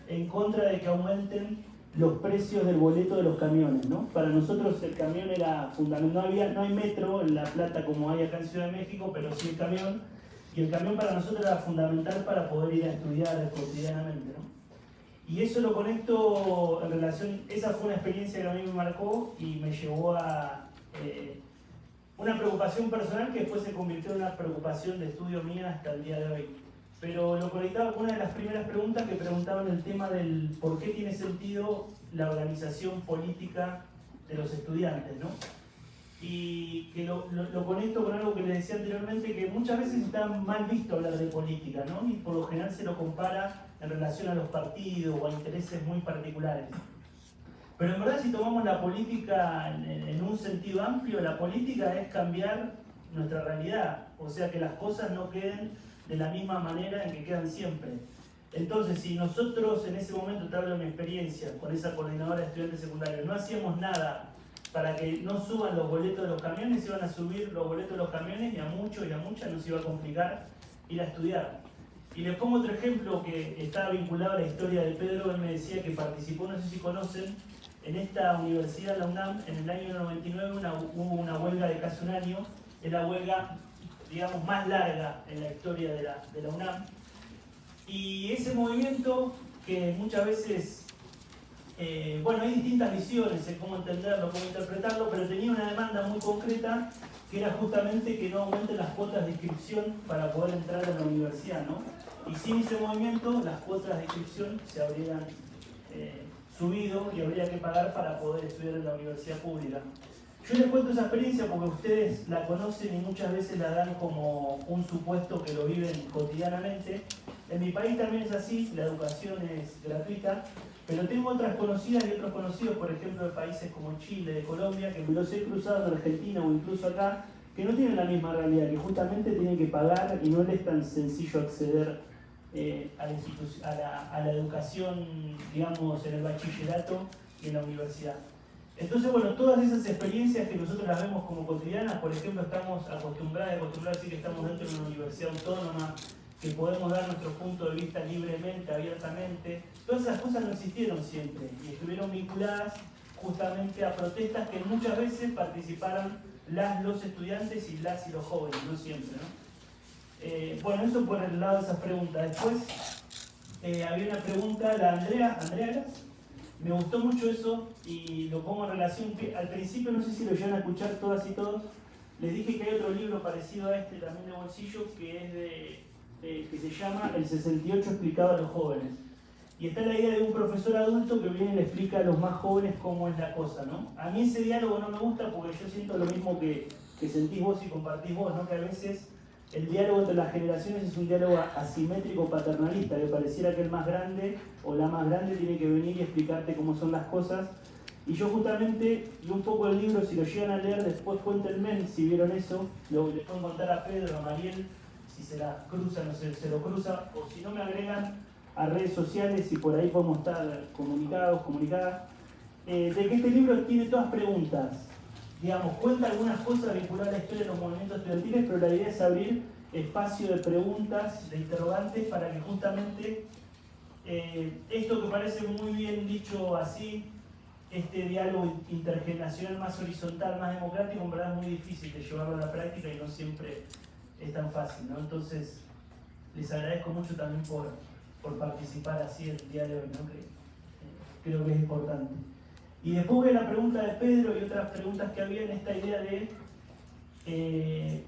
S2: en contra de que aumenten los precios del boleto de los camiones, ¿no? Para nosotros el camión era fundamental, no hay metro en La Plata como hay acá en Ciudad de México, pero sí el camión, y el camión para nosotros era fundamental para poder ir a estudiar cotidianamente, ¿no? Y eso lo conecto en relación, esa fue una experiencia que a mí me marcó y me llevó a una preocupación personal que después se convirtió en una preocupación de estudio mía hasta el día de hoy. Pero lo conectaba con una de las primeras preguntas que preguntaban el tema del por qué tiene sentido la organización política de los estudiantes, ¿no? Y que lo conecto con algo que les decía anteriormente, que muchas veces está mal visto hablar de política, ¿no? Y por lo general se lo compara en relación a los partidos o a intereses muy particulares. Pero en verdad, si tomamos la política en un sentido amplio, la política es cambiar nuestra realidad, o sea que las cosas no queden de la misma manera en que quedan siempre. Entonces, si nosotros en ese momento, te hablo de mi experiencia con esa coordinadora de estudiantes secundarios, no hacíamos nada para que no suban los boletos de los camiones, iban a subir los boletos de los camiones y a muchos y a muchas nos iba a complicar ir a estudiar. Y les pongo otro ejemplo que estaba vinculado a la historia de Pedro. Él me decía que participó, no sé si conocen, en esta universidad, la UNAM, en el año 99 hubo una huelga de casi un año. Es la huelga, digamos, más larga en la historia de la UNAM. Y ese movimiento que muchas veces, bueno, hay distintas visiones en cómo entenderlo, cómo interpretarlo, pero tenía una demanda muy concreta que era justamente que no aumenten las cuotas de inscripción para poder entrar a la universidad, ¿no? Y sin ese movimiento las cuotas de inscripción se habrían subido y habría que pagar para poder estudiar en la universidad pública. Yo les cuento esa experiencia porque ustedes la conocen y muchas veces la dan como un supuesto que lo viven cotidianamente. En mi país también es así, la educación es gratuita, pero tengo otras conocidas y otros conocidos, por ejemplo, de países como Chile, de Colombia, que me los he cruzado en Argentina o incluso acá, que no tienen la misma realidad, que justamente tienen que pagar y no les es tan sencillo acceder a la educación, digamos, en el bachillerato y en la universidad. Entonces, bueno, todas esas experiencias que nosotros las vemos como cotidianas, por ejemplo, estamos acostumbrados a decir que estamos dentro de una universidad autónoma, que podemos dar nuestro punto de vista libremente, abiertamente. Todas esas cosas no existieron siempre y estuvieron vinculadas justamente a protestas que muchas veces participaron los estudiantes y los jóvenes, no siempre, ¿no? Bueno, eso por el lado de esas preguntas. Después había una pregunta, la Andrea Gas. Me gustó mucho eso y lo pongo en relación que al principio, no sé si lo llegan a escuchar todas y todos, les dije que hay otro libro parecido a este también de bolsillo que es que se llama El 68 explicado a los jóvenes. Y está la idea de un profesor adulto que viene y le explica a los más jóvenes cómo es la cosa, ¿no? A mí ese diálogo no me gusta porque yo siento lo mismo que sentís vos y compartís vos, ¿no? Que a veces el diálogo entre las generaciones es un diálogo asimétrico paternalista, que pareciera que el más grande o la más grande tiene que venir y explicarte cómo son las cosas. Y yo justamente, y un poco el libro, si lo llegan a leer, después cuéntenme si vieron eso, les pueden contar a Pedro, a Mariel, si se la cruzan o se lo cruza, o si no me agregan a redes sociales y por ahí podemos estar comunicadas, de que este libro tiene todas preguntas. Digamos, cuenta algunas cosas vinculadas a la historia de los movimientos estudiantiles, pero la idea es abrir espacio de preguntas, de interrogantes, para que justamente esto que parece muy bien dicho así, este diálogo intergeneracional más horizontal, más democrático, en verdad es muy difícil de llevarlo a la práctica y no siempre es tan fácil, ¿no? Entonces, les agradezco mucho también por participar así el día de hoy, ¿no? Creo que es importante. Y después veo la pregunta de Pedro y otras preguntas que había en esta idea de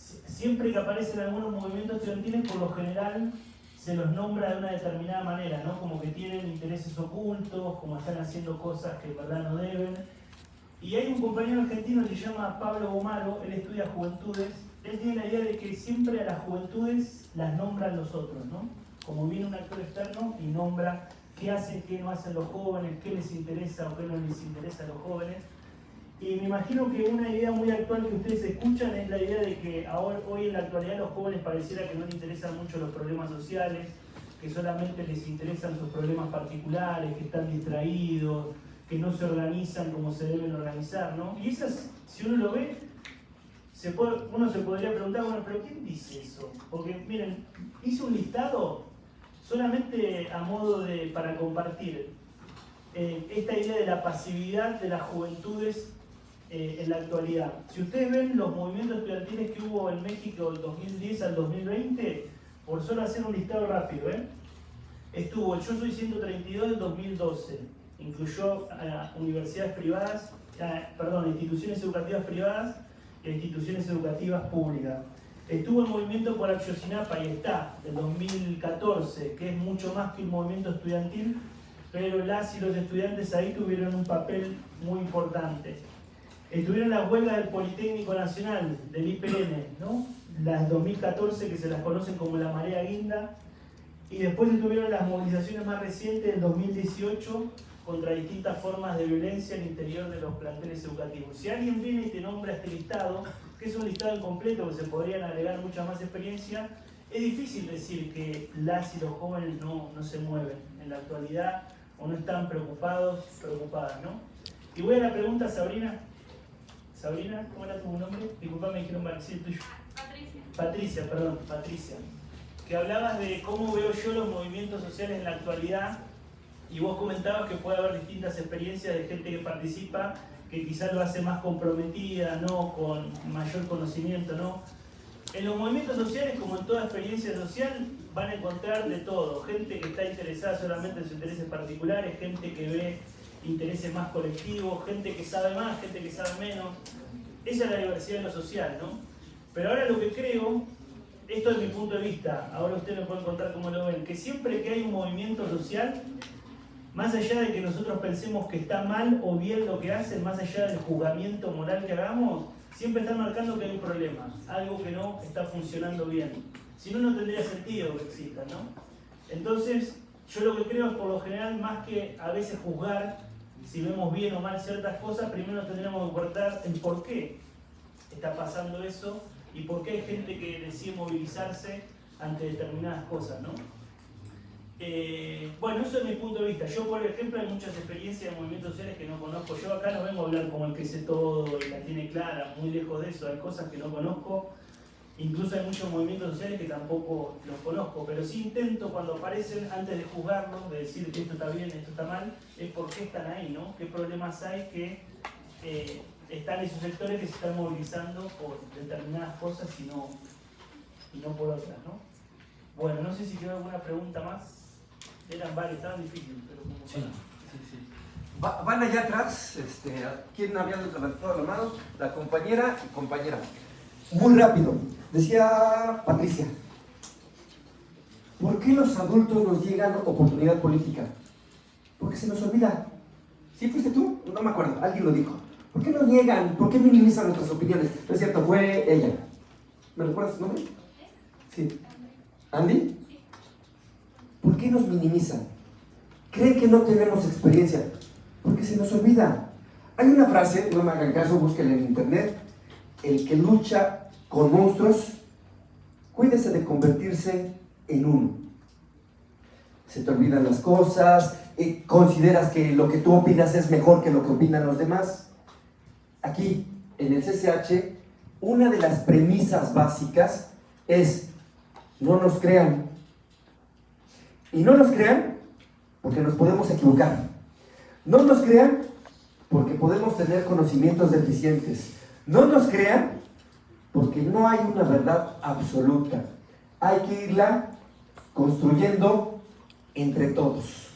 S2: siempre que aparecen algunos movimientos estudiantiles, por lo general se los nombra de una determinada manera, ¿no? Como que tienen intereses ocultos, como están haciendo cosas que en verdad no deben. Y hay un compañero argentino que se llama Pablo Gomaro, él estudia juventudes. Él tiene la idea de que siempre a las juventudes las nombran los otros, ¿no? Como viene un actor externo y nombra qué hacen, qué no hacen los jóvenes, qué les interesa o qué no les interesa a los jóvenes. Y me imagino que una idea muy actual que ustedes escuchan es la idea de que hoy en la actualidad los jóvenes pareciera que no les interesan mucho los problemas sociales, que solamente les interesan sus problemas particulares, que están distraídos, que no se organizan como se deben organizar, ¿no? Y esas, si uno lo ve, uno se podría preguntar, bueno, pero ¿quién dice eso? Porque miren, hice un listado solamente a modo para compartir esta idea de la pasividad de las juventudes en la actualidad. Si ustedes ven los movimientos estudiantiles que hubo en México del 2010 al 2020, por solo hacer un listado rápido, estuvo el Yo Soy 132 del 2012, incluyó a universidades privadas, instituciones educativas privadas e instituciones educativas públicas. Estuvo el movimiento por Ayotzinapa y está, del 2014, que es mucho más que un movimiento estudiantil, pero las y los estudiantes ahí tuvieron un papel muy importante. Estuvieron las huelgas del Politécnico Nacional, del IPN, ¿no? Las 2014, que se las conocen como la marea guinda, y después estuvieron las movilizaciones más recientes del 2018 contra distintas formas de violencia al interior de los planteles educativos. Si alguien viene y te nombra este listado, que es un listado incompleto, que se podrían agregar mucha más experiencia, es difícil decir que las y los jóvenes no se mueven en la actualidad o no están preocupadas, ¿no? Y voy a la pregunta, Sabrina. Sabrina, ¿cómo era tu nombre? Disculpa, me dijeron mal, sí, el tuyo. Patricia. Que hablabas de cómo veo yo los movimientos sociales en la actualidad y vos comentabas que puede haber distintas experiencias de gente que participa, que quizás lo hace más comprometida, ¿no? Con mayor conocimiento, ¿no? En los movimientos sociales, como en toda experiencia social, van a encontrar de todo. Gente que está interesada solamente en sus intereses particulares, gente que ve intereses más colectivos, gente que sabe más, gente que sabe menos. Esa es la diversidad de lo social, ¿no? Pero ahora lo que creo, esto es mi punto de vista, ahora ustedes me pueden contar cómo lo ven, que siempre que hay un movimiento social, más allá de que nosotros pensemos que está mal o bien lo que hacen, más allá del juzgamiento moral que hagamos, siempre están marcando que hay un problema, algo que no está funcionando bien. Si no, no tendría sentido que exista, ¿no? Entonces, yo lo que creo es, por lo general, más que a veces juzgar si vemos bien o mal ciertas cosas, primero tendríamos que cortar en por qué está pasando eso y por qué hay gente que decide movilizarse ante determinadas cosas, ¿no? Bueno, eso es mi punto de vista. Yo, por ejemplo, hay muchas experiencias de movimientos sociales que no conozco. Yo acá no vengo a hablar como el que sé todo y la tiene clara, muy lejos de eso. Hay cosas que no conozco. Incluso hay muchos movimientos sociales que tampoco los conozco, pero sí intento, cuando aparecen, antes de juzgarlos, de decir que esto está bien, esto está mal, es por qué están ahí, ¿no? ¿Qué problemas hay que están esos sectores que se están movilizando por determinadas cosas y no por otras, ¿no? Bueno, no sé si quedó alguna pregunta más. Eran varias, estaban difíciles, pero como
S1: sí. Van allá atrás, ¿quién había levantado la mano? La compañera y compañera. Muy rápido. Decía Patricia, ¿por qué los adultos nos llegan oportunidad política? Porque se nos olvida. ¿Sí fuiste tú? No me acuerdo, alguien lo dijo. ¿Por qué nos niegan? ¿Por qué minimizan nuestras opiniones? No es cierto, fue ella. ¿Me recuerdas su nombre? Sí. ¿Andy? ¿Por qué nos minimizan? ¿Creen que no tenemos experiencia? Porque se nos olvida. Hay una frase, no me hagan caso, búsquenla en internet. El que lucha con monstruos, cuídese de convertirse en uno. Se te olvidan las cosas, consideras que lo que tú opinas es mejor que lo que opinan los demás. Aquí, en el CCH, una de las premisas básicas es: no nos crean. Y no nos crean porque nos podemos equivocar. No nos crean porque podemos tener conocimientos deficientes. No nos crean porque no hay una verdad absoluta. Hay que irla construyendo entre todos.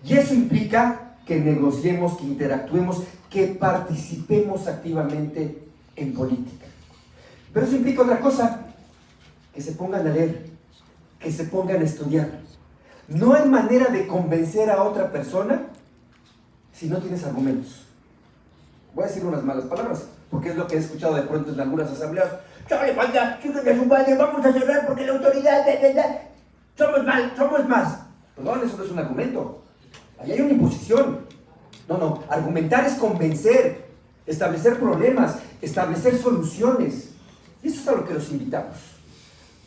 S1: Y eso implica que negociemos, que interactuemos, que participemos activamente en política. Pero eso implica otra cosa: que se pongan a leer, que se pongan a estudiar. No hay manera de convencer a otra persona si no tienes argumentos. Voy a decir unas malas palabras, porque es lo que he escuchado de pronto en algunas asambleas. ¡Chale, falta! ¡Chíquenme a su madre! ¡Vamos a cerrar porque la autoridad... ¡Somos más! Perdón, eso no es un argumento. Ahí hay una imposición. No, argumentar es convencer, establecer problemas, establecer soluciones. Y eso es a lo que los invitamos.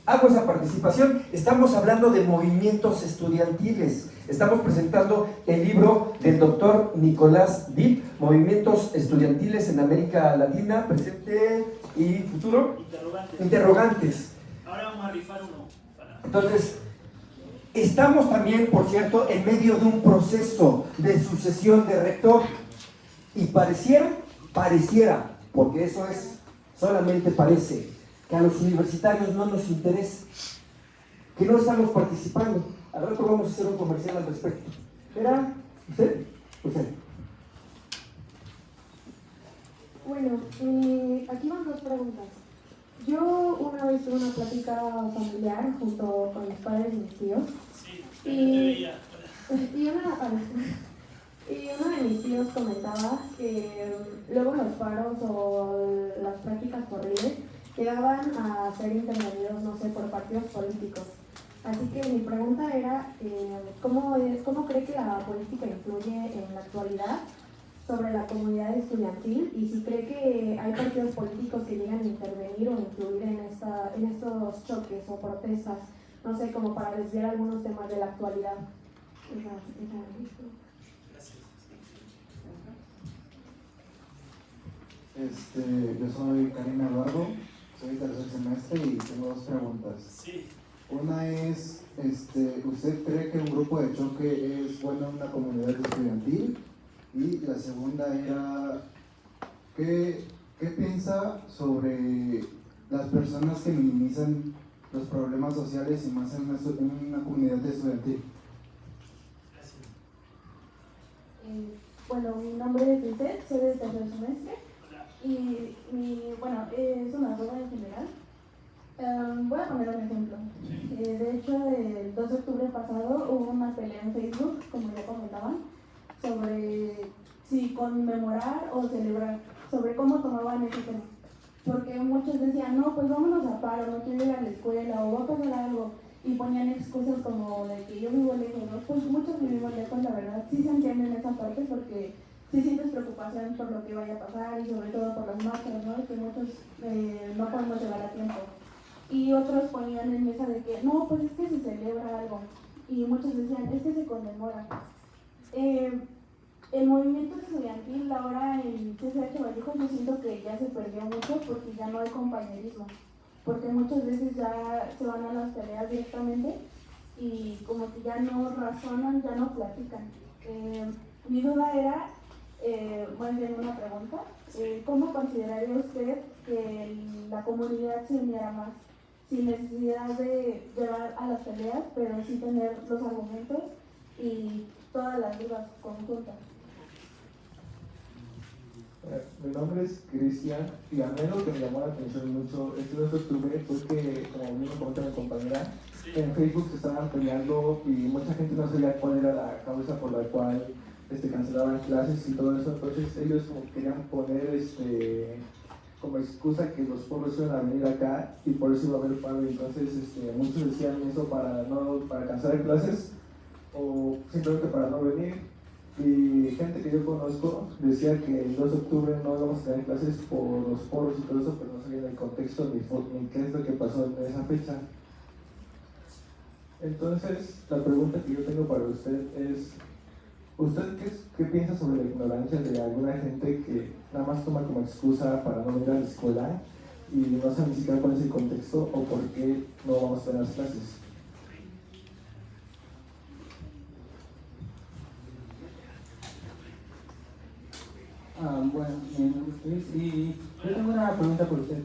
S1: Hago esa participación. Estamos hablando de movimientos estudiantiles. Estamos presentando el libro del doctor Nicolás Dip, Movimientos Estudiantiles en América Latina, presente y futuro. Interrogantes.
S2: Ahora vamos a rifar uno.
S1: Entonces, estamos también, por cierto, en medio de un proceso de sucesión de rector. Y pareciera, porque eso es, solamente parece, que a los universitarios no nos interesa, que no estamos participando. Al rato vamos a hacer un comercial al respecto. ¿Era usted? Usted.
S6: Bueno, aquí van dos preguntas. Yo una vez tuve una plática familiar junto con los padres de mis tíos.
S2: Sí,
S6: y uno de mis tíos comentaba que luego los paros o las prácticas corridas llegaban a ser intervenidos, no sé, por partidos políticos. Así que mi pregunta era, ¿cómo cree que la política influye en la actualidad sobre la comunidad estudiantil y si cree que hay partidos políticos que llegan a intervenir o influir en estos choques o protestas, no sé, como para desviar algunos temas de la actualidad.
S7: Yo soy Karina Eduardo, soy tercer semestre y tengo dos preguntas.
S2: Sí.
S7: Una es, ¿usted cree que un grupo de choque es bueno en una comunidad estudiantil? Y la segunda era, ¿qué piensa sobre las personas que minimizan los problemas sociales y más en una comunidad estudiantil?
S6: Bueno, mi nombre es Lisette, soy del tercer semestre y es una duda en general. Voy a poner un ejemplo. De hecho, el 2 de octubre pasado hubo una pelea en Facebook, como ya comentaban, sobre si conmemorar o celebrar, sobre cómo tomaban ese tema. Porque muchos decían, no, pues vámonos a paro, no quiero ir a la escuela o va a pasar algo. Y ponían excusas como de que yo vivo lejos, ¿no? Pues muchos vivimos lejos, la verdad. Sí se entiende en esa parte porque sí sientes preocupación por lo que vaya a pasar y sobre todo por las marchas, ¿no? Que muchos no podemos llegar a tiempo. Y otros ponían en mesa de que, no, pues es que se celebra algo. Y muchos decían, es que se conmemora. El movimiento estudiantil ahora en CCH Vallejo yo siento que ya se perdió mucho porque ya no hay compañerismo. Porque muchas veces ya se van a las peleas directamente y como que ya no razonan, ya no platican. Mi duda era, más bien una pregunta, ¿cómo consideraría usted que la comunidad se uniera más? Sin necesidad de llevar a las peleas, pero sí tener los argumentos y todas las dudas conjuntas.
S8: Mi nombre es Cristian y a mí lo que me llamó la atención mucho este 2 de octubre fue que, como bien comenta mi compañera, en Facebook se estaban peleando y mucha gente no sabía cuál era la causa por la cual cancelaban clases y todo eso. Entonces ellos como querían poner como excusa que los pobres iban a venir acá y por eso iba a haber paro. Entonces muchos decían eso para cancelar clases o simplemente para no venir. Y gente que yo conozco decía que el 2 de octubre no íbamos a tener clases por los poros y todo eso, pero no sabían el contexto ni qué es lo que pasó en esa fecha. Entonces, la pregunta que yo tengo para usted es, ¿usted qué piensa sobre la ignorancia de alguna gente que nada más toma como excusa para no venir a la escuela y no sabe ni siquiera cuál es el contexto o por qué no vamos a tener las clases?
S9: Bueno, mi nombre es Luis y yo tengo una pregunta por usted.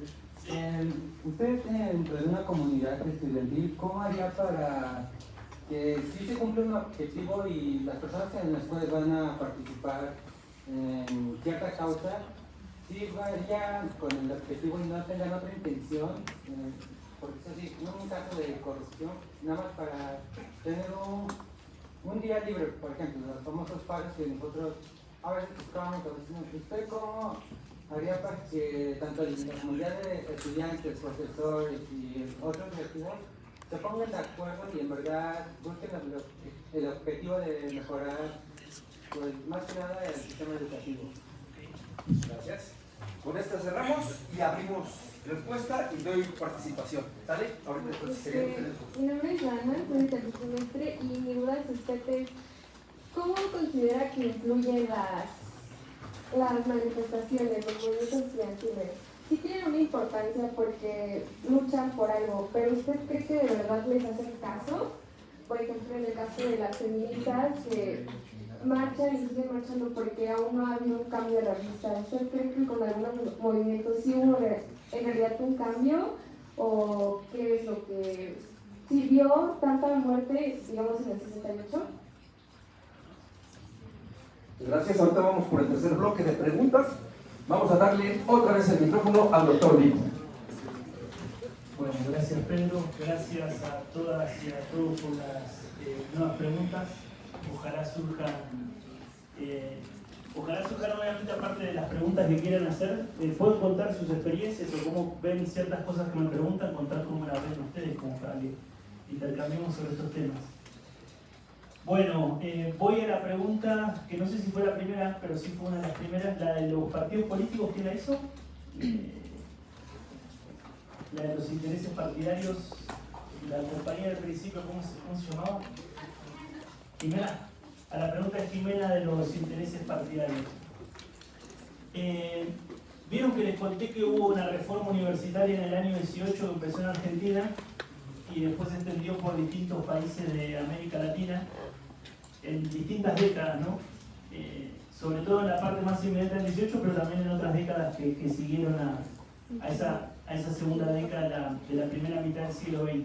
S9: Usted, dentro de una comunidad estudiantil, ¿cómo haría para que si se cumple un objetivo y las personas que en la escuela van a participar en cierta causa, si vayan con el objetivo y no tengan otra intención, porque es así, no un caso de corrupción, nada más para tener un día libre, por ejemplo, los famosos paros que nosotros a veces buscamos, ¿usted cómo haría para que tanto la comunidad de estudiantes, profesores y otros directivos se pongan de acuerdo y en verdad busquen el objetivo de mejorar, pues más que nada, el sistema educativo?
S1: Gracias. Con esta cerramos y abrimos respuesta y doy participación. ¿Sale? Ahorita entonces
S5: Mi nombre es Lana, soy del tercer semestre y mi duda es ¿cómo considera que influyen las manifestaciones, los movimientos estudiantiles? Sí tienen una importancia porque luchan por algo, pero ¿usted cree que de verdad les hacen caso? Por ejemplo, en el caso de las feministas que marchan y siguen marchando porque aún no ha habido un cambio de la vista. ¿Usted cree que con algunos movimientos sí hubo en realidad un cambio? ¿O qué es lo que sirvió tanta muerte, digamos, en el 68?
S1: Gracias. Ahorita vamos por el tercer bloque de preguntas. Vamos a darle otra vez el micrófono al doctor Vico.
S2: Bueno, gracias Pedro, gracias a todas y a todos por las nuevas preguntas. Ojalá surjan obviamente, aparte de las preguntas que quieran hacer, pueden contar sus experiencias o cómo ven ciertas cosas que me preguntan, contar cómo las ven ustedes, como para que intercambiemos sobre estos temas. Bueno, voy a la pregunta, que no sé si fue la primera, pero sí fue una de las primeras, la de los partidos políticos. ¿Quién la hizo? La de los intereses partidarios, la compañía del principio, ¿cómo se llamaba? Jimena. A la pregunta de Jimena de los intereses partidarios. Vieron que les conté que hubo una reforma universitaria en el año 18 que empezó en Argentina y después se extendió por distintos países de América Latina en distintas décadas, ¿no? Sobre todo en la parte más inmediata del 18, pero también en otras décadas que siguieron a esa segunda década de la primera mitad del siglo XX.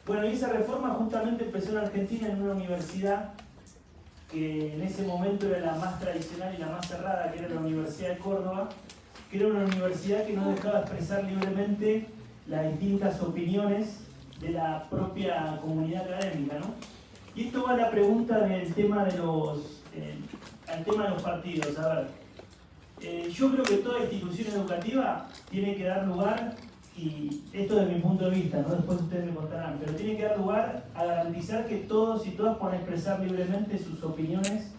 S2: Bueno, y esa reforma justamente empezó en Argentina en una universidad que en ese momento era la más tradicional y la más cerrada, que era la Universidad de Córdoba, que era una universidad que no dejaba expresar libremente las distintas opiniones de la propia comunidad académica, ¿no? Y esto va a la pregunta del tema de al tema de los partidos. A ver, yo creo que toda institución educativa tiene que dar lugar, y esto desde mi punto de vista, ¿no? Después ustedes me contarán, pero tiene que dar lugar a garantizar que todos y todas puedan expresar libremente sus opiniones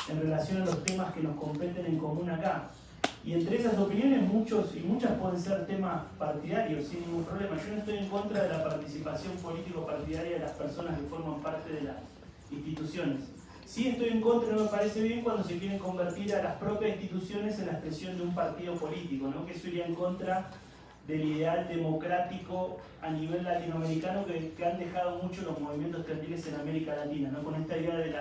S2: en relación a los temas que nos competen en común acá. Y entre esas opiniones muchos y muchas pueden ser temas partidarios sin ningún problema. Yo no estoy en contra de la participación político-partidaria de las personas que forman parte de las instituciones. Sí estoy en contra, no me parece bien cuando se quieren convertir a las propias instituciones en la expresión de un partido político, ¿no? Que eso iría en contra del ideal democrático a nivel latinoamericano que han dejado mucho los movimientos estudiantiles en América Latina, ¿no? Con esta idea de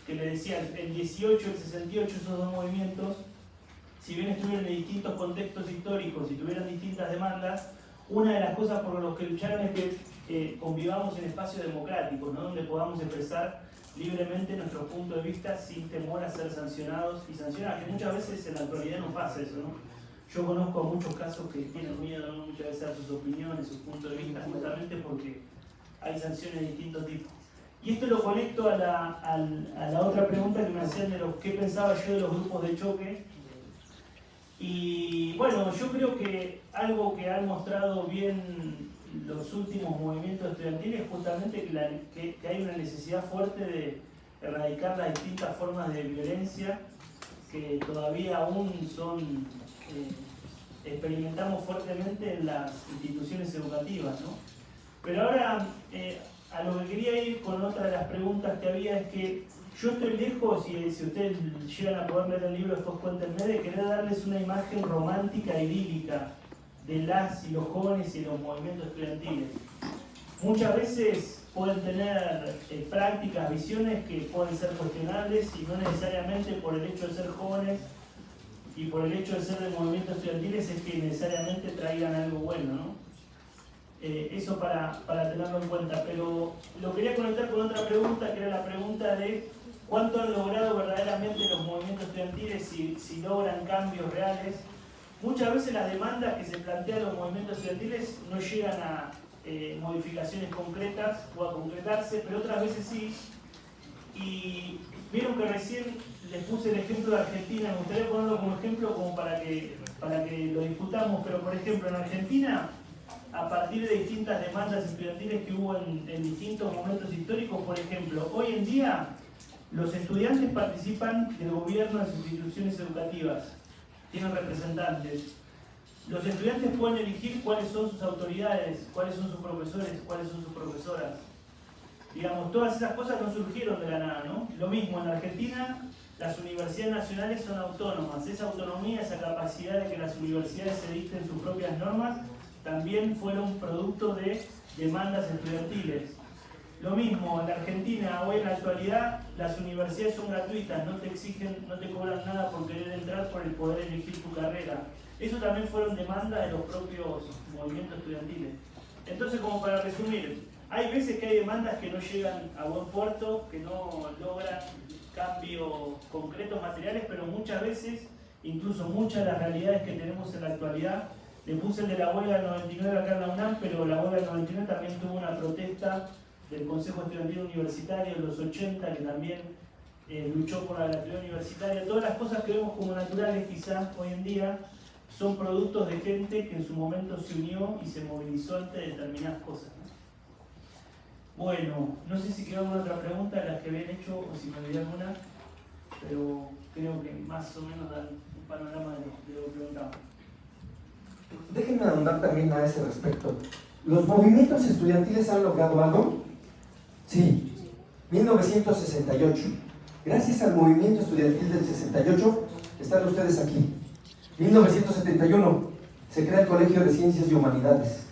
S2: que le decía, el 18, el 68, esos dos movimientos, si bien estuvieron en distintos contextos históricos y tuvieron distintas demandas, una de las cosas por las que lucharon es que convivamos en espacios democráticos, ¿no? Donde podamos expresar libremente nuestro punto de vista sin temor a ser sancionados y sancionados, que muchas veces en la actualidad no pasa eso, ¿no? Yo conozco muchos casos que tienen miedo, ¿no? Muchas veces a sus opiniones, sus puntos de vista, justamente porque hay sanciones de distintos tipos. Y esto lo conecto a la otra pregunta que me hacían de qué pensaba yo de los grupos de choque. Y bueno, yo creo que algo que han mostrado bien los últimos movimientos estudiantiles es justamente que hay una necesidad fuerte de erradicar las distintas formas de violencia que todavía aún experimentamos fuertemente en las instituciones educativas, ¿no? Pero ahora, a lo que quería ir con otra de las preguntas que había es que yo estoy lejos, y si ustedes llegan a poder leer el libro, después cuéntenme, de querer darles una imagen romántica, idílica, de las y los jóvenes y los movimientos estudiantiles. Muchas veces pueden tener prácticas, visiones que pueden ser cuestionables y no necesariamente por el hecho de ser jóvenes y por el hecho de ser de movimientos estudiantiles es que necesariamente traigan algo bueno, ¿no? Eso para tenerlo en cuenta, pero lo quería conectar con otra pregunta, que era la pregunta de cuánto han logrado verdaderamente los movimientos estudiantiles, si logran cambios reales. Muchas veces las demandas que se plantean los movimientos estudiantiles no llegan a modificaciones concretas o a concretarse, pero otras veces sí. Y vieron que recién les puse el ejemplo de Argentina, me gustaría ponerlo como ejemplo como para que lo discutamos, pero por ejemplo en Argentina, a partir de distintas demandas estudiantiles que hubo en distintos momentos históricos, por ejemplo, hoy en día los estudiantes participan del gobierno de sus instituciones educativas, tienen representantes. Los estudiantes pueden elegir cuáles son sus autoridades, cuáles son sus profesores, cuáles son sus profesoras. Digamos, todas esas cosas no surgieron de la nada, ¿no? Lo mismo, en Argentina las universidades nacionales son autónomas. Esa autonomía, esa capacidad de que las universidades se dicten sus propias normas, también fueron producto de demandas estudiantiles. Lo mismo, en Argentina, hoy en la actualidad, las universidades son gratuitas, no te exigen, no te cobran nada por querer entrar, por el poder elegir tu carrera. Eso también fueron demandas de los propios movimientos estudiantiles. Entonces, como para resumir, hay veces que hay demandas que no llegan a buen puerto, que no logran cambios concretos materiales, pero muchas veces, incluso muchas de las realidades que tenemos en la actualidad, le puse el de la huelga del 99 acá en la UNAM, pero la huelga del 99 también tuvo una protesta del Consejo Estudiantil Universitario en los 80, que también luchó por la gratuidad universitaria. Todas las cosas que vemos como naturales quizás hoy en día son productos de gente que en su momento se unió y se movilizó ante determinadas cosas, ¿no? Bueno, no sé si quedó alguna otra pregunta de las que habían hecho o si me olvidé alguna, pero creo que más o menos dan un panorama de lo que preguntaba.
S1: Déjenme ahondar también a ese respecto. ¿Los movimientos estudiantiles han logrado algo? Sí. 1968. Gracias al movimiento estudiantil del 68, están ustedes aquí. 1971, se crea el Colegio de Ciencias y Humanidades.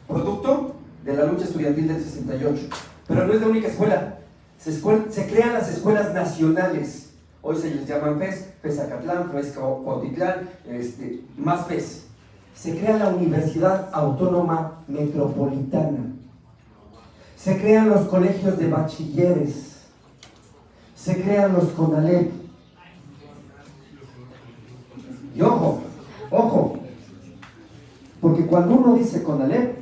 S1: Producto de la lucha estudiantil del 68. Pero no es la única escuela. Se crean las escuelas nacionales. Hoy se les llaman FES, FES Acatlán, FES Cuautitlán, más FES. Se crea la Universidad Autónoma Metropolitana. Se crean los colegios de bachilleres. Se crean los CONALEP. Y ojo, porque cuando uno dice CONALEP,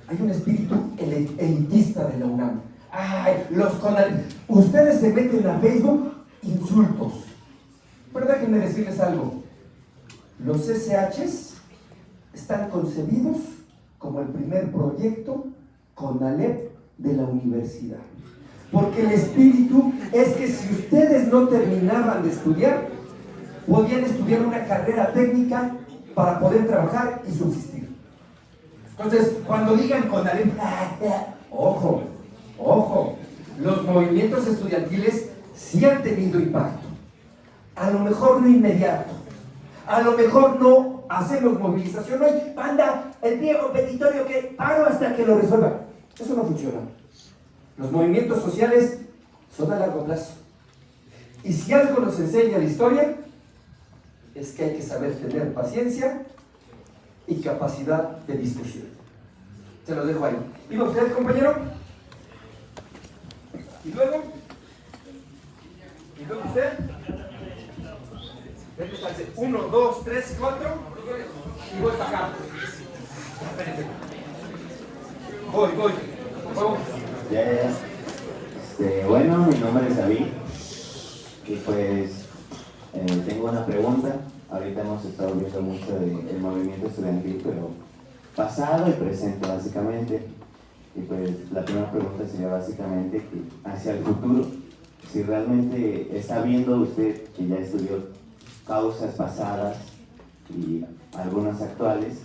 S1: hay un espíritu elitista de la UNAM. ¡Ay, los CONALEP! Ustedes se meten a Facebook, insultos. Pero déjenme decirles algo. Los SHs están concebidos como el primer proyecto CONALEP de la universidad. Porque el espíritu es que si ustedes no terminaban de estudiar, podían estudiar una carrera técnica para poder trabajar y subsistir. Entonces, cuando digan CONALEP, ojo, los movimientos estudiantiles sí han tenido impacto. A lo mejor no inmediato, a lo mejor no hacemos movilización hoy, anda el viejo petitorio que paro hasta que lo resuelva. Eso no funciona. Los movimientos sociales son a largo plazo. Y si algo nos enseña la historia, es que hay que saber tener paciencia y capacidad de discusión. Se los dejo ahí. ¿Iba usted, compañero? ¿Y luego? ¿Y luego usted? 1, 2, 3, 4. Y voy para acá. Espérense. Voy. Por favor.
S10: Ya. Bueno, mi nombre es David. Y pues tengo una pregunta. Ahorita hemos estado viendo mucho del movimiento estudiantil, pero pasado y presente básicamente. Y pues la primera pregunta sería básicamente que hacia el futuro, si realmente está viendo usted que ya estudió causas pasadas y algunas actuales,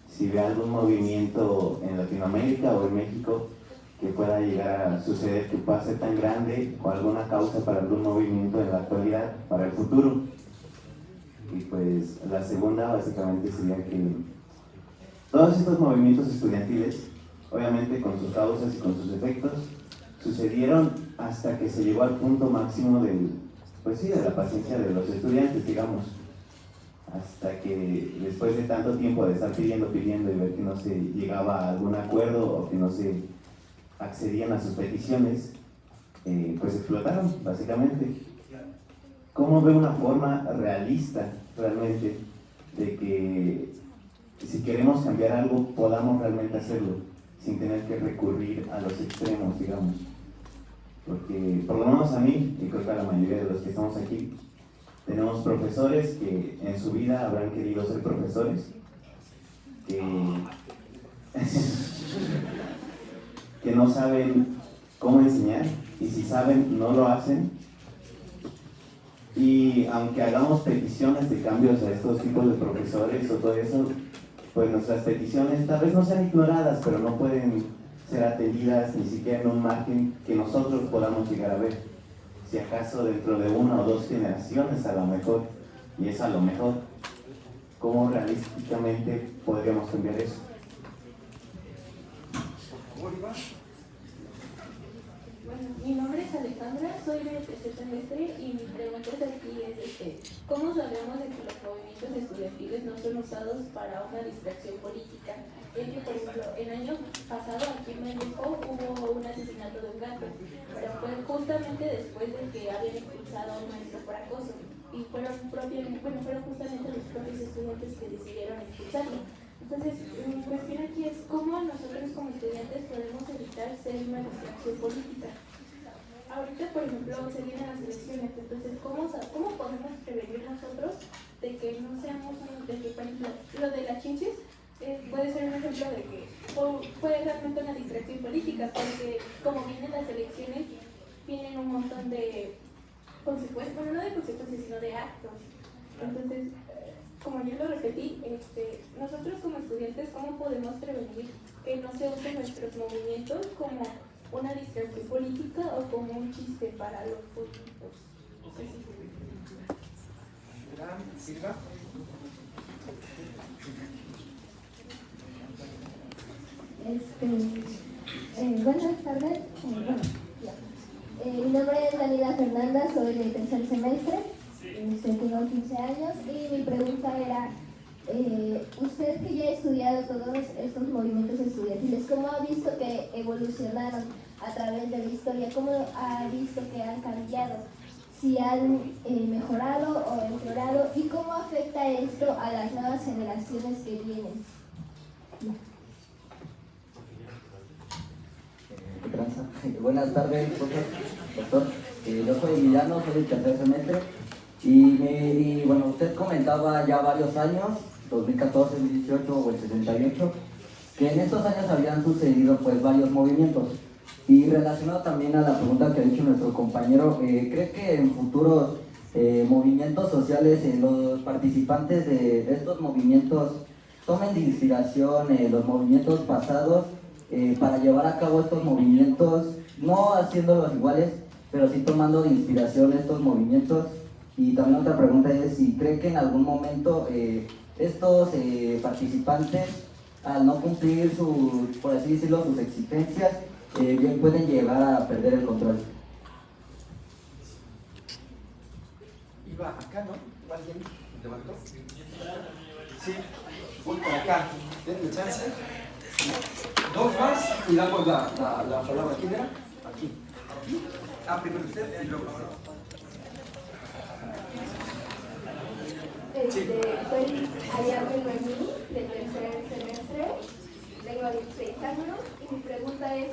S10: si ve algún movimiento en Latinoamérica o en México que pueda llegar a suceder, que pueda ser tan grande, o alguna causa para algún movimiento en la actualidad, para el futuro. Y pues la segunda básicamente sería que todos estos movimientos estudiantiles, obviamente con sus causas y con sus efectos, sucedieron hasta que se llegó al punto máximo de la paciencia de los estudiantes, digamos. Hasta que después de tanto tiempo de estar pidiendo y ver que no se llegaba a algún acuerdo o que no se accedían a sus peticiones, pues explotaron, básicamente. ¿Cómo ve una forma realista, realmente, de que si queremos cambiar algo, podamos realmente hacerlo, sin tener que recurrir a los extremos, digamos? Porque, por lo menos a mí, y creo que a la mayoría de los que estamos aquí, tenemos profesores que en su vida habrán querido ser profesores, que no saben cómo enseñar, y si saben, no lo hacen. Y aunque hagamos peticiones de cambios a estos tipos de profesores o todo eso, pues nuestras peticiones tal vez no sean ignoradas, pero no pueden ser atendidas ni siquiera en un margen que nosotros podamos llegar a ver. Si acaso dentro de 1 o 2 generaciones a lo mejor, y es a lo mejor, ¿cómo realísticamente podríamos cambiar eso?
S6: Bueno, mi nombre es Alejandra, soy de tercer semestre y mi pregunta es aquí ¿cómo sabemos de que los movimientos estudiantiles no son usados para una distracción política? Es que, por ejemplo, el año pasado aquí en México hubo un asesinato de un gato, pero fue justamente después de que habían expulsado a un maestro por acoso y fueron justamente los propios estudiantes que decidieron expulsarlo. Entonces, mi cuestión aquí es cómo nosotros como estudiantes podemos evitar ser una distracción política. Ahorita, por ejemplo, se vienen las elecciones, entonces, ¿cómo podemos prevenir nosotros de que no seamos, de que, por ejemplo, lo de las chinches, puede ser un ejemplo de que fue realmente una distracción política, porque como vienen las elecciones, vienen un montón de consecuencias, bueno, no de consecuencias, sino de actos. Entonces, como yo lo repetí, nosotros como estudiantes, ¿cómo podemos prevenir que no se usen nuestros movimientos como una distracción política o como un chiste para los políticos?
S1: Silva.
S4: Buenas tardes. Mi nombre es Daniela Fernanda, soy de tercer semestre, tengo 15 años y mi pregunta era, usted que ya ha estudiado todos estos movimientos estudiantiles, ¿cómo ha visto que evolucionaron a través de la historia? ¿Cómo ha visto que han cambiado? ¿Si han mejorado o empeorado? ¿Y cómo afecta esto a las nuevas generaciones que vienen?
S11: Buenas tardes, doctor. Yo soy Emiliano, soy del tercer semestre y bueno, usted comentaba ya varios años, 2014, 2018 o el 78, que en estos años habían sucedido pues varios movimientos. Y relacionado también a la pregunta que ha hecho nuestro compañero, ¿cree que en futuros movimientos sociales los participantes de estos movimientos tomen de inspiración los movimientos pasados para llevar a cabo estos movimientos, no haciéndolos iguales, pero sí tomando de inspiración estos movimientos? Y también otra pregunta es si cree que en algún momento estos participantes, al no cumplir por así decirlo, sus exigencias, bien pueden llegar a perder el control.
S1: Iba acá, ¿no? ¿Alguien levantó? Sí, voy por acá. Denme chance. Dos más y damos la palabra. ¿Quién era? Aquí. Primero usted y luego usted.
S6: Soy Ayame Noemí, de tercer semestre, tengo 16 años y mi pregunta es,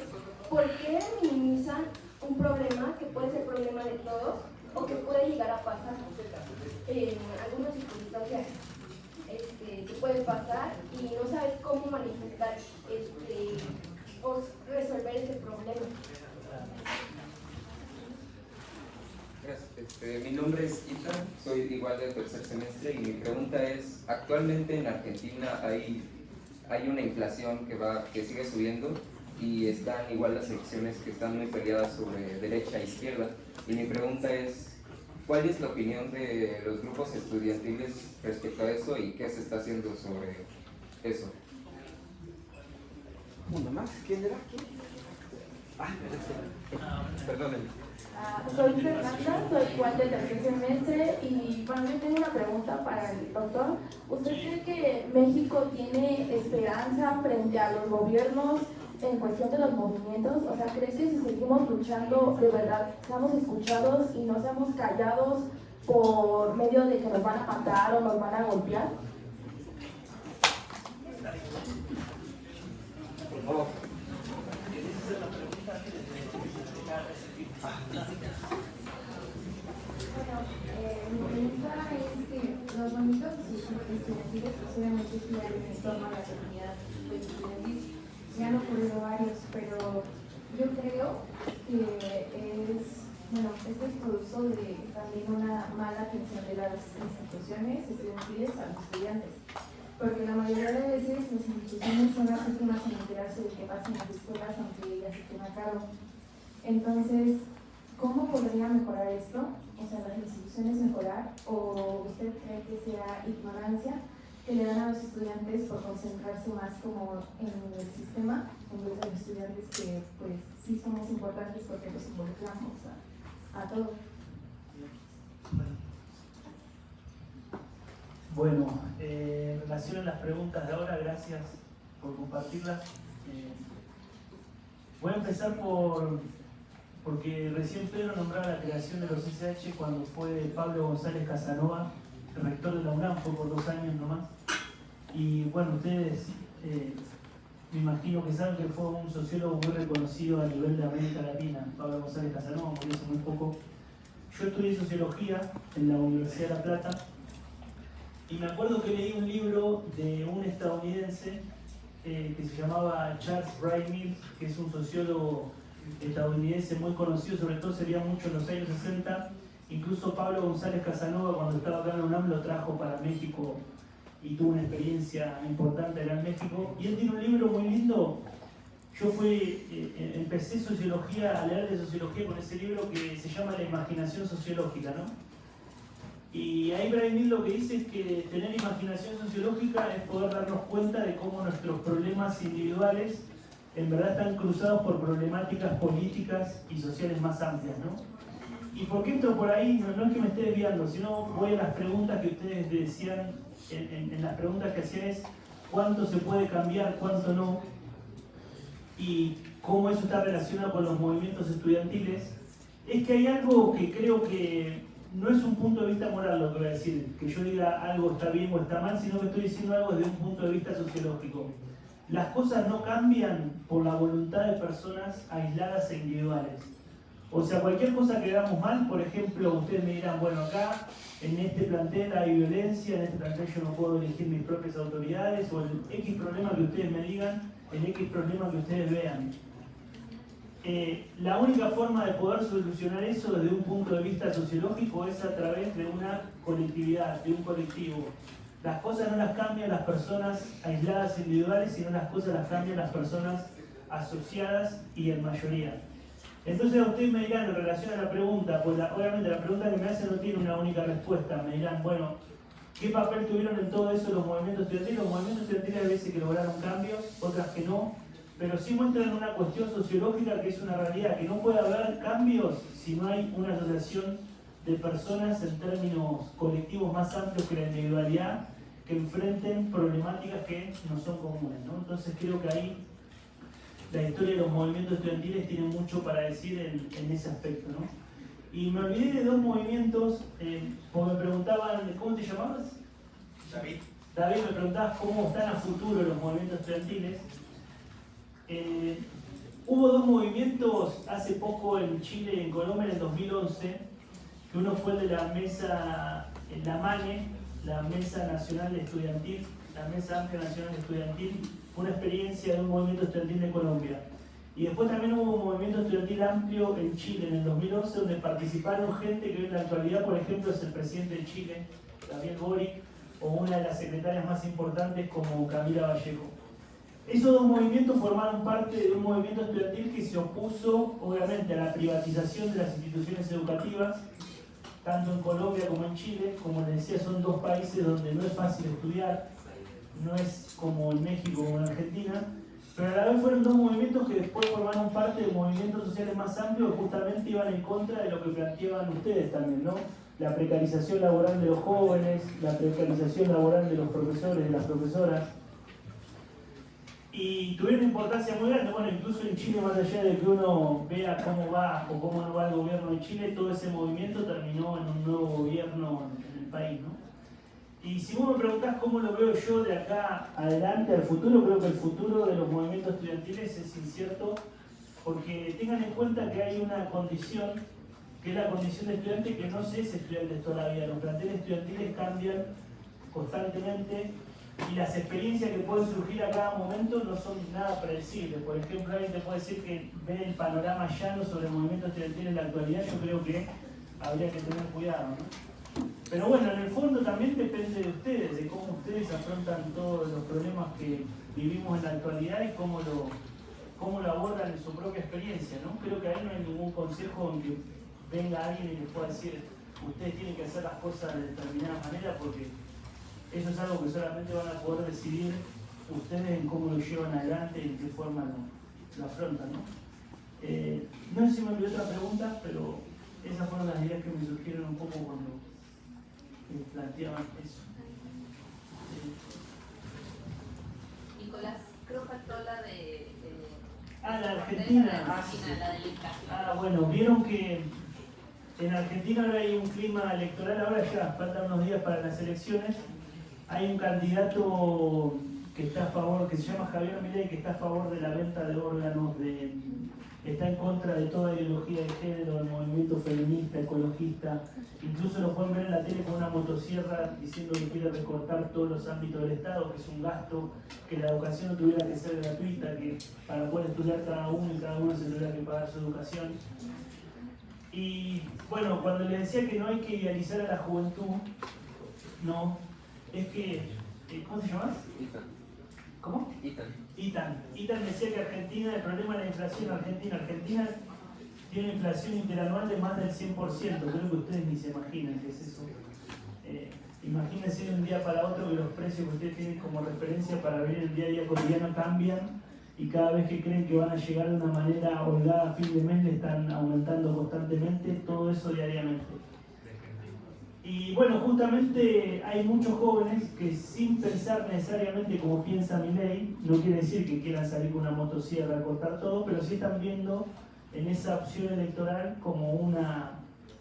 S6: ¿por qué minimizan un problema que puede ser problema de todos o que puede llegar a pasar en algunas circunstancias? Que puede pasar y no sabes cómo manifestar o resolver ese problema.
S12: Gracias. Mi nombre es Ita, soy igual de tercer semestre y mi pregunta es, actualmente en Argentina hay una inflación que sigue subiendo y están igual las elecciones que están muy peleadas sobre derecha e izquierda, y mi pregunta es, ¿cuál es la opinión de los grupos estudiantiles respecto a eso y qué se está haciendo sobre eso?
S1: Uno más. ¿Quién era? ¿Quién? Perdónenme.
S13: Soy Fernanda, soy igual de tercer semestre y bueno, yo tengo una pregunta para el doctor. ¿Usted cree que México tiene esperanza frente a los gobiernos en cuestión de los movimientos? O sea, ¿crees que si seguimos luchando, de verdad, seamos escuchados y no seamos callados por medio de que nos van a matar o nos van a golpear?
S1: Por favor.
S5: Mi pregunta es que los movimientos estudiantiles posiblemente giran en torno a la comunidad estudiantil. Me han ocurrido varios, pero yo creo que esto es producto de también una mala atención de las instituciones estudiantiles a los estudiantes. Porque la mayoría de veces las instituciones son las últimas en enterarse de qué pasa en las escuelas, aunque ellas estén a cargo. Entonces, ¿cómo podría mejorar esto? O sea, las instituciones mejorar, o usted cree que sea ignorancia que le dan a los estudiantes por concentrarse más como en el sistema, en vez de los estudiantes que pues sí somos importantes porque los involucramos a todos.
S2: Bueno, en relación a las preguntas de ahora, gracias por compartirlas. Voy a empezar porque recién Pedro nombraba la creación de los SH cuando fue Pablo González Casanova, el rector de la UNAM, fue por 2 años nomás. Y bueno, ustedes me imagino que saben que fue un sociólogo muy reconocido a nivel de América Latina, Pablo González Casanova, murió hace muy poco. Yo estudié sociología en la Universidad de La Plata Y me acuerdo que leí un libro de un estadounidense que se llamaba Charles Wright Mills, que es un sociólogo estadounidense muy conocido, sobre todo sería mucho en los años 60. Incluso Pablo González Casanova, cuando estaba acá en UNAM, lo trajo para México y tuvo una experiencia importante acá en México. Y él tiene un libro muy lindo. Yo empecé sociología, a leer de sociología con ese libro que se llama La imaginación sociológica, ¿no? Y ahí Brian Mill lo que dice es que tener imaginación sociológica es poder darnos cuenta de cómo nuestros problemas individuales en verdad están cruzados por problemáticas políticas y sociales más amplias, ¿no? ¿Y por qué entro por ahí? No es que me esté desviando, sino voy a las preguntas que ustedes decían, en las preguntas que hacían es cuánto se puede cambiar, cuánto no, y cómo eso está relacionado con los movimientos estudiantiles. Es que hay algo que creo que no es un punto de vista moral lo que voy a decir, que yo diga algo está bien o está mal, sino que estoy diciendo algo desde un punto de vista sociológico. Las cosas no cambian por la voluntad de personas aisladas e individuales. O sea, cualquier cosa que hagamos mal, por ejemplo, ustedes me dirán, bueno, acá en este plantel hay violencia, en este plantel yo no puedo elegir mis propias autoridades, o el X problema que ustedes me digan, el X problema que ustedes vean. La única forma de poder solucionar eso desde un punto de vista sociológico es a través de una colectividad, de un colectivo. Las cosas no las cambian las personas aisladas individuales, sino las cosas las cambian las personas asociadas y en mayoría. Entonces a ustedes me dirán en relación a la pregunta, pues obviamente la pregunta que me hacen no tiene una única respuesta. Me dirán, bueno, ¿qué papel tuvieron en todo eso los movimientos estudiantiles? Los movimientos estudiantiles hay veces que lograron cambios, otras que no, pero sí muestran una cuestión sociológica que es una realidad, que no puede haber cambios si no hay una asociación de personas en términos colectivos más amplios que la individualidad, que enfrenten problemáticas que no son comunes, ¿no? Entonces creo que ahí la historia de los movimientos estudiantiles tiene mucho para decir en ese aspecto, ¿no? Y me olvidé de dos movimientos, porque me preguntaban, ¿cómo te llamabas?
S1: David.
S2: David, me preguntabas cómo están a futuro los movimientos estudiantiles. Hubo dos movimientos hace poco en Chile y en Colombia en el 2011, que uno fue el de la mesa, la MANE, la Mesa Nacional Estudiantil, la Mesa Amplia Nacional Estudiantil, una experiencia de un movimiento estudiantil de Colombia. Y después también hubo un movimiento estudiantil amplio en Chile en el 2011, donde participaron gente que en la actualidad, por ejemplo, es el presidente de Chile, Gabriel Boric, o una de las secretarias más importantes como Camila Vallejo. Esos dos movimientos formaron parte de un movimiento estudiantil que se opuso, obviamente, a la privatización de las instituciones educativas, tanto en Colombia como en Chile. Como les decía, son dos países donde no es fácil estudiar, no es como en México o en Argentina, pero a la vez fueron dos movimientos que después formaron parte de movimientos sociales más amplios que justamente iban en contra de lo que planteaban ustedes también, ¿no? La precarización laboral de los jóvenes, la precarización laboral de los profesores, de las profesoras. Y tuvieron una importancia muy grande. Bueno, incluso en Chile, más allá de que uno vea cómo va o cómo no va el gobierno de Chile, todo ese movimiento terminó en un nuevo gobierno en el país, ¿no? Y si vos me preguntás cómo lo veo yo de acá adelante al futuro, creo que el futuro de los movimientos estudiantiles es incierto, porque tengan en cuenta que hay una condición, que es la condición de estudiante, que no se es estudiante toda la vida. Los planteles estudiantiles cambian constantemente y las experiencias que pueden surgir a cada momento no son nada predecibles. Por ejemplo, alguien te puede decir que ve el panorama llano sobre el movimiento estudiantil en la actualidad. Yo creo que habría que tener cuidado, ¿no? Pero bueno, en el fondo también depende de ustedes, de cómo ustedes afrontan todos los problemas que vivimos en la actualidad y cómo lo abordan en su propia experiencia, ¿no? Creo que ahí no hay ningún consejo en que venga alguien y les pueda decir ustedes tienen que hacer las cosas de determinada manera, porque eso es algo que solamente van a poder decidir ustedes en cómo lo llevan adelante y en qué forma lo afrontan, ¿no? No sé si me olvidé otra pregunta, pero esas fueron las ideas que me surgieron un poco cuando planteaban eso.
S14: Nicolás, creo que faltó la de
S2: la Argentina.
S14: La del Inca.
S2: Bueno, vieron que en Argentina ahora hay un clima electoral, ahora ya faltan unos días para las elecciones. Hay un candidato que está a favor, que se llama Javier Milei, que está a favor de la venta de órganos está en contra de toda ideología de género, del movimiento feminista, ecologista. Incluso lo pueden ver en la tele con una motosierra diciendo que quiere recortar todos los ámbitos del Estado, que es un gasto, que la educación no tuviera que ser gratuita, que para poder estudiar cada uno y cada uno se tuviera que pagar su educación. Y bueno, cuando le decía que no hay que idealizar a la juventud, no, es que, ¿cómo te llamas? ¿Cómo? Itan decía que Argentina, el problema de la inflación Argentina tiene una inflación interanual de más del 100%, creo que ustedes ni se imaginan qué es eso. Imagínense de un día para otro que los precios que ustedes tienen como referencia para ver el día a día cotidiano cambian y cada vez que creen que van a llegar de una manera holgada a fin de mes le están aumentando constantemente, todo eso diariamente. Y bueno, justamente hay muchos jóvenes que sin pensar necesariamente como piensa Milei, no quiere decir que quieran salir con una motosierra a cortar todo, pero sí están viendo en esa opción electoral como una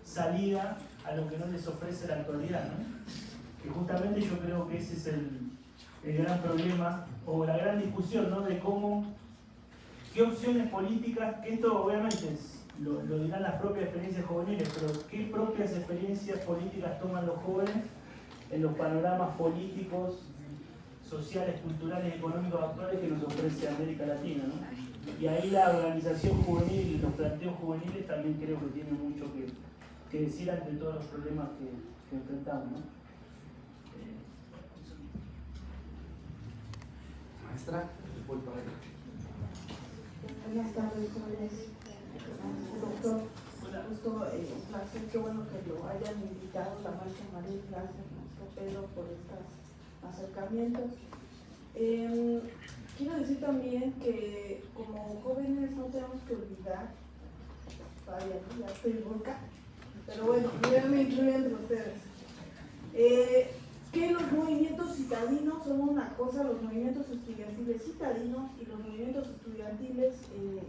S2: salida a lo que no les ofrece la actualidad, ¿no? Que justamente yo creo que ese es el gran problema o la gran discusión, ¿no? De cómo, qué opciones políticas, que esto obviamente lo dirán las propias experiencias juveniles, pero qué propias experiencias políticas toman los jóvenes en los panoramas políticos, sociales, culturales y económicos actuales que nos ofrece América Latina, ¿no? Y ahí la organización juvenil y los planteos juveniles también creo que tienen mucho que decir ante todos los problemas que enfrentamos, ¿no?
S1: Maestra, voy para allá.
S15: Buenas tardes, jóvenes. Doctor, justo un placer, qué bueno que lo hayan invitado, la maestra María, gracias maestro Pedro por estos acercamientos. Quiero decir también que como jóvenes no tenemos que olvidar, todavía ya estoy boca, pero bueno, ya me incluyo entre ustedes, que los movimientos citadinos son una cosa, los movimientos estudiantiles citadinos y los movimientos estudiantiles en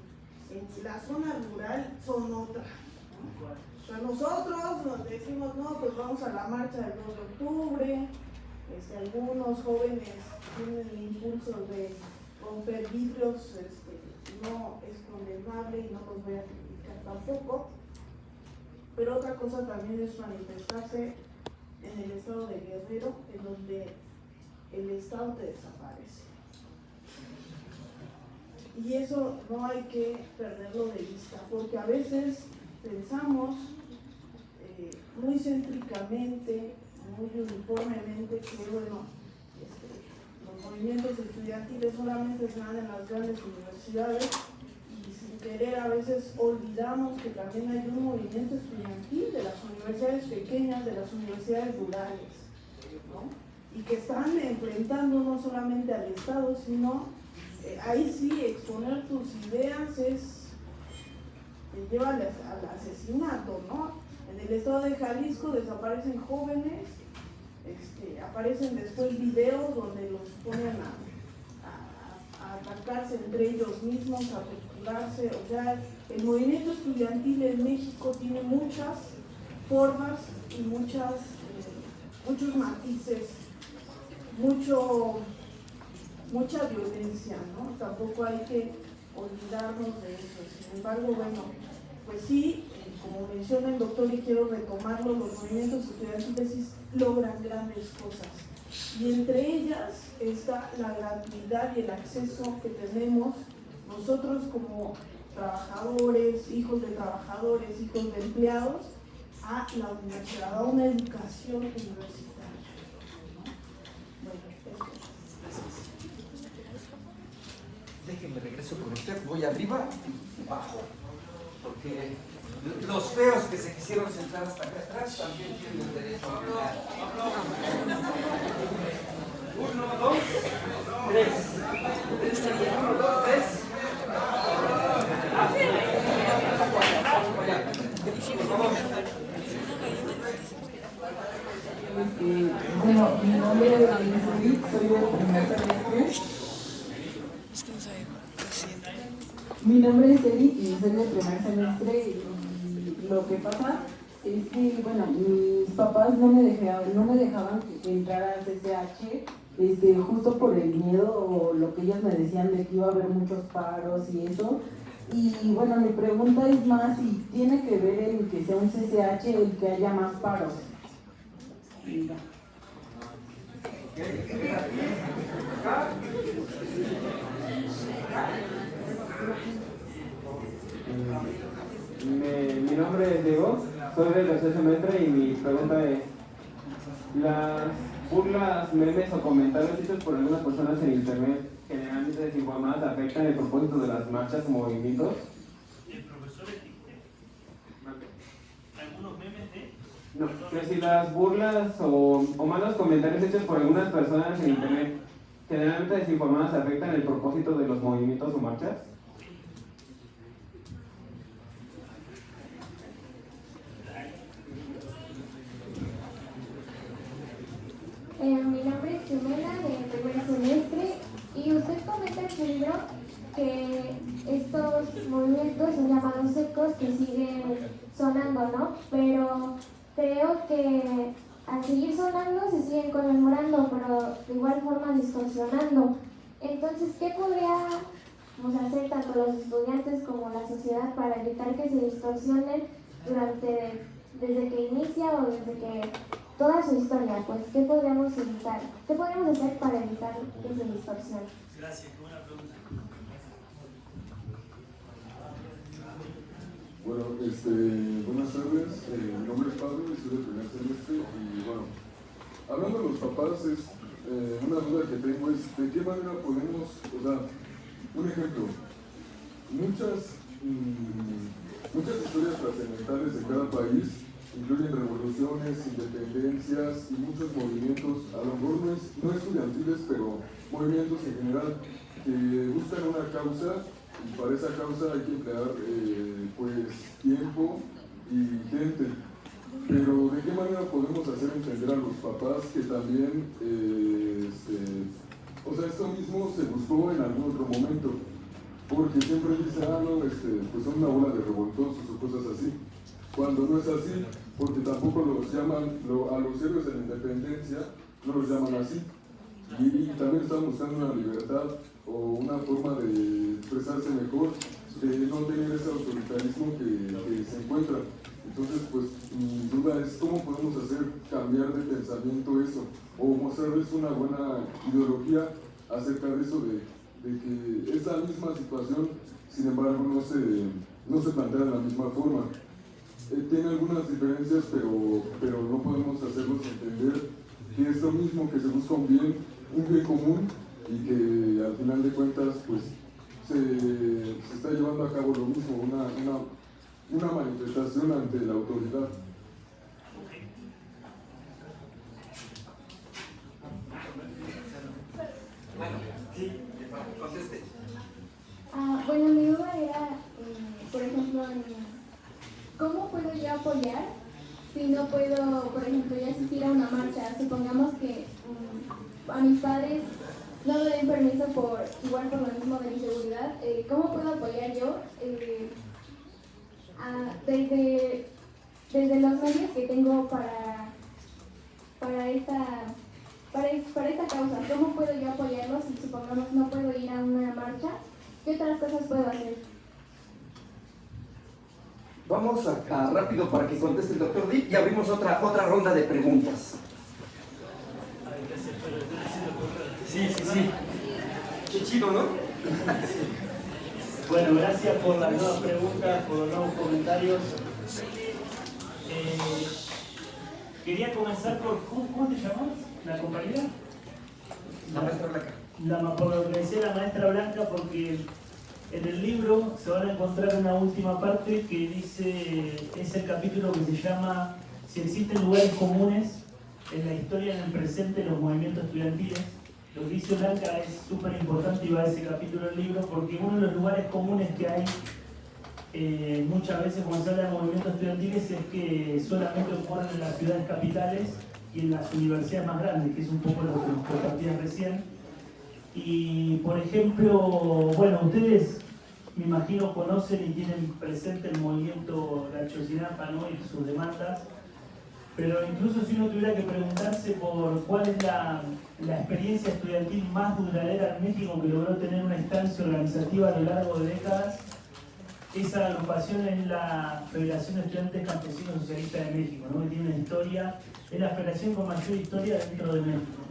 S15: la zona rural son otra, ¿no? O sea, nosotros nos decimos, no, pues vamos a la marcha del 2 de octubre, algunos jóvenes tienen el impulso de romper vidrios, no es condenable y no los voy a criticar tampoco, pero otra cosa también es manifestarse en el estado de Guerrero, en donde el Estado te desaparece. Y eso no hay que perderlo de vista, porque a veces pensamos muy céntricamente, muy uniformemente, que bueno, los movimientos estudiantiles solamente se dan en las grandes universidades y sin querer a veces olvidamos que también hay un movimiento estudiantil de las universidades pequeñas, de las universidades rurales, ¿no? Y que están enfrentando no solamente al Estado, sino ahí sí, exponer tus ideas te lleva al asesinato, ¿no? En el estado de Jalisco desaparecen jóvenes, aparecen después videos donde los ponen a atacarse entre ellos mismos, a postularse. O sea, el movimiento estudiantil en México tiene muchas formas y muchos matices, mucha violencia, ¿no? Tampoco hay que olvidarnos de eso. Sin embargo, bueno, pues sí, como menciona el doctor y quiero retomarlo, los movimientos estudiantiles sí logran grandes cosas. Y entre ellas está la gratuidad y el acceso que tenemos nosotros como trabajadores, hijos de trabajadores, hijos de empleados, a la universidad, a una educación universitaria, ¿no? Bueno,
S1: Déjenme regreso con usted, voy arriba y bajo, porque los feos que se quisieron sentar hasta acá atrás también tienen el derecho a hablar. 1, 2, 3. 1, 2, 3.
S16: Bueno, mi nombre es David, soy del primer semestre. Mi nombre es Eli y soy del primer semestre y lo que pasa es que, bueno, mis papás no me dejaban entrar a CCH justo por el miedo o lo que ellos me decían de que iba a haber muchos paros y eso. Y bueno, mi pregunta es más si tiene que ver el que sea un CCH el que haya más paros. Mira.
S17: Mi nombre es Diego, soy del tercer semestre y mi pregunta es: las burlas, memes o comentarios hechos por algunas personas en internet generalmente desinformadas afectan el propósito de las marchas o movimientos.
S2: ¿El profesor algunos memes de?
S17: No, que si las burlas o malos comentarios hechos por algunas personas en internet generalmente desinformadas afectan el propósito de los movimientos o marchas.
S6: Mi nombre es Jimena, del primer semestre, y usted comenta en su libro que estos movimientos son llamados secos que siguen sonando, ¿no? Pero creo que al seguir sonando se siguen conmemorando, pero de igual forma distorsionando. Entonces, ¿qué podríamos hacer tanto los estudiantes como la sociedad para evitar que se distorsionen desde que inicia o desde que toda su historia? Pues, ¿qué podríamos evitar? ¿Qué podríamos hacer para evitar que se distorsione?
S2: Gracias, qué buena pregunta.
S18: Bueno, buenas tardes, mi nombre es Pablo y soy del primer semestre y bueno, hablando de los papás, una duda que tengo es de qué manera podemos, o sea, un ejemplo, muchas historias trascendentales de cada país incluyen revoluciones, independencias y muchos movimientos, a lo mejor no estudiantiles, pero movimientos en general que buscan una causa y para esa causa hay que emplear pues tiempo y gente. Pero ¿de qué manera podemos hacer entender a los papás que también, o sea, esto mismo se buscó en algún otro momento? Porque siempre dicen, no, pues son una bola de revoltosos o cosas así. Cuando no es así, porque tampoco los llaman, a los héroes de la independencia no los llaman así. Y también están buscando una libertad o una forma de expresarse mejor, de no tener ese autoritarismo que se encuentra. Entonces, pues mi duda es cómo podemos hacer cambiar de pensamiento eso, o mostrarles una buena ideología acerca de eso, de que esa misma situación, sin embargo, no se plantea de la misma forma. Tiene algunas diferencias, pero no podemos hacerlos entender que es lo mismo, que se busca un bien común y que al final de cuentas pues se está llevando a cabo lo mismo, una manifestación ante la autoridad.
S1: Bueno, sí, conteste.
S6: Bueno, mi duda era, por ejemplo, ¿cómo puedo yo apoyar si no puedo, por ejemplo, yo asistir a una marcha? Supongamos que a mis padres no me den permiso por lo mismo de mi seguridad. ¿Cómo puedo apoyar yo desde los medios que tengo para esta causa? ¿Cómo puedo yo apoyarlos si supongamos no puedo ir a una marcha? ¿Qué otras cosas puedo hacer?
S1: Vamos a rápido para que conteste el doctor Dip y abrimos otra ronda de preguntas. Sí. Qué chido, ¿no?
S2: Bueno, gracias por las nuevas preguntas, por los nuevos comentarios. Quería comenzar por, ¿cómo te llamas? ¿La compañera?
S1: La maestra Blanca.
S2: Por lo que decía la maestra Blanca, porque en el libro se van a encontrar una última parte que dice, es el capítulo que se llama Si existen lugares comunes en la historia y en el presente de los movimientos estudiantiles. Lo que dice Blanca es súper importante y va a ese capítulo del libro, porque uno de los lugares comunes que hay muchas veces cuando se habla de movimientos estudiantiles es que solamente ocurren en las ciudades capitales y en las universidades más grandes, que es un poco lo que nos compartía recién. Y por ejemplo, bueno, ustedes me imagino conocen y tienen presente el movimiento Gachosinapa, ¿no? Y sus demandas, pero incluso si uno tuviera que preguntarse por cuál es la experiencia estudiantil más duradera en México que logró tener una instancia organizativa a lo largo de décadas, esa agrupación es la Federación de Estudiantes Campesinos Socialistas de México, ¿no? Que tiene una historia, es la federación con mayor historia dentro de México.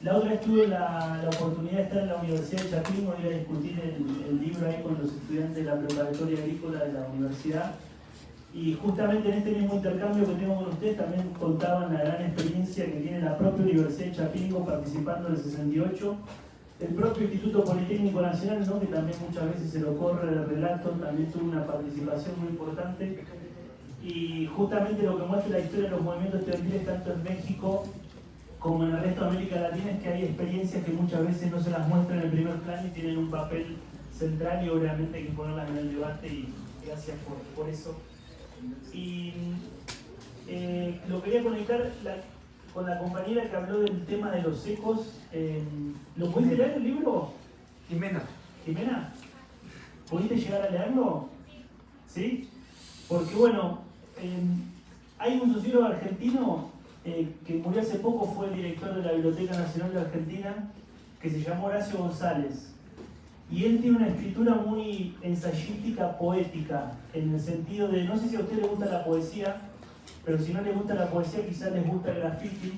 S2: La otra vez tuve la oportunidad de estar en la Universidad de Chapingo y a discutir el libro ahí con los estudiantes de la preparatoria agrícola de la universidad. Y justamente en este mismo intercambio que tengo con ustedes también contaban la gran experiencia que tiene la propia Universidad de Chapingo participando en el 68, el propio Instituto Politécnico Nacional, ¿no? Que también muchas veces se lo corre el relato, también tuvo una participación muy importante. Y justamente lo que muestra la historia de los movimientos estudiantiles tanto en México como en el resto de América Latina es que hay experiencias que muchas veces no se las muestran en el primer plano y tienen un papel central y obviamente hay que ponerlas en el debate y gracias por eso. Y lo quería conectar con la compañera que habló del tema de los ecos. ¿Lo pudiste leer el libro?
S1: Jimena.
S2: ¿Jimena? ¿Pudiste llegar a leerlo? ¿Sí? Porque bueno, hay un sociólogo argentino que murió hace poco, fue el director de la Biblioteca Nacional de Argentina, que se llamó Horacio González. Y él tiene una escritura muy ensayística, poética, en el sentido de, no sé si a usted le gusta la poesía, pero si no le gusta la poesía quizás les gusta el graffiti,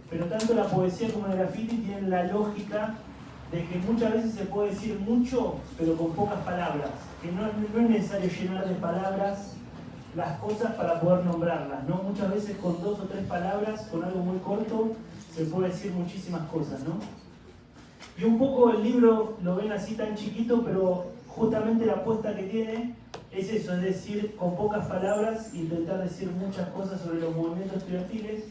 S2: pero tanto la poesía como el graffiti tienen la lógica de que muchas veces se puede decir mucho, pero con pocas palabras, que no es necesario llenar de palabras las cosas para poder nombrarlas, ¿no? Muchas veces con 2 o 3 palabras, con algo muy corto, se puede decir muchísimas cosas, ¿no? Y un poco el libro lo ven así tan chiquito, pero justamente la apuesta que tiene es eso, es decir, con pocas palabras, intentar decir muchas cosas sobre los movimientos estudiantiles.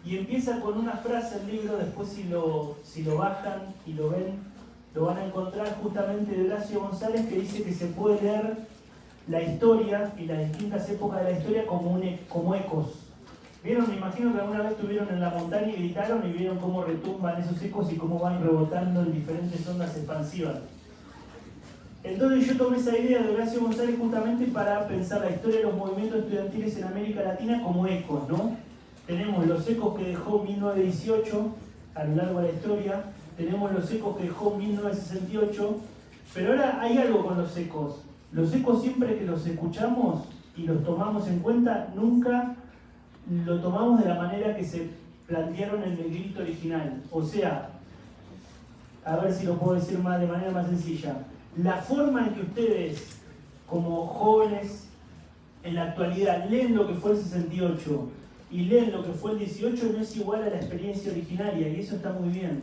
S2: Y empieza con una frase el libro, después si lo bajan y lo ven, lo van a encontrar justamente de Horacio González, que dice que se puede leer la historia y las distintas épocas de la historia como ecos. ¿Vieron? Me imagino que alguna vez estuvieron en la montaña y gritaron y vieron cómo retumban esos ecos y cómo van rebotando en diferentes ondas expansivas. Entonces yo tomé esa idea de Horacio González justamente para pensar la historia de los movimientos estudiantiles en América Latina como ecos, ¿no? Tenemos los ecos que dejó 1918 a lo largo de la historia, tenemos los ecos que dejó 1968, pero ahora hay algo con los ecos. Los ecos siempre que los escuchamos y los tomamos en cuenta, nunca lo tomamos de la manera que se plantearon en el grito original. O sea, a ver si lo puedo decir de manera más sencilla. La forma en que ustedes, como jóvenes, en la actualidad leen lo que fue el 68 y leen lo que fue el 18 no es igual a la experiencia originaria, y eso está muy bien.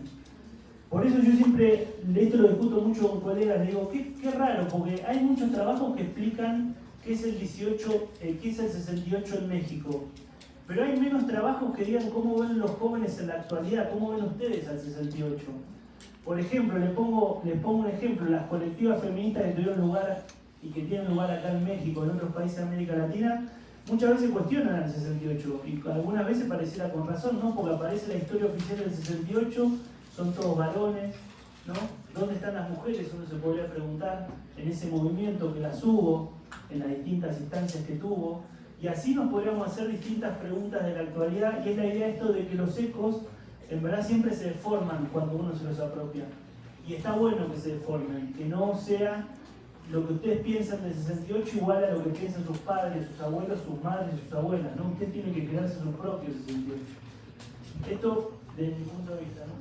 S2: Por eso yo siempre, esto lo discuto mucho con colegas, le digo, qué raro, porque hay muchos trabajos que explican qué es el 18, qué es el 68 en México. Pero hay menos trabajos que digan cómo ven los jóvenes en la actualidad, cómo ven ustedes al 68. Por ejemplo, les pongo un ejemplo, las colectivas feministas que tuvieron lugar y que tienen lugar acá en México, en otros países de América Latina, muchas veces cuestionan al 68 y algunas veces pareciera con razón, ¿no? Porque aparece la historia oficial del 68, son todos varones, ¿no? ¿Dónde están las mujeres? Uno se podría preguntar en ese movimiento que las hubo, en las distintas instancias que tuvo. Y así nos podríamos hacer distintas preguntas de la actualidad, y es la idea esto de que los ecos en verdad siempre se deforman cuando uno se los apropia. Y está bueno que se deformen, que no sea lo que ustedes piensan del 68 igual a lo que piensan sus padres, sus abuelos, sus madres, sus abuelas, ¿no? Ustedes tienen que crearse su propio 68. Esto desde mi punto de vista, ¿no?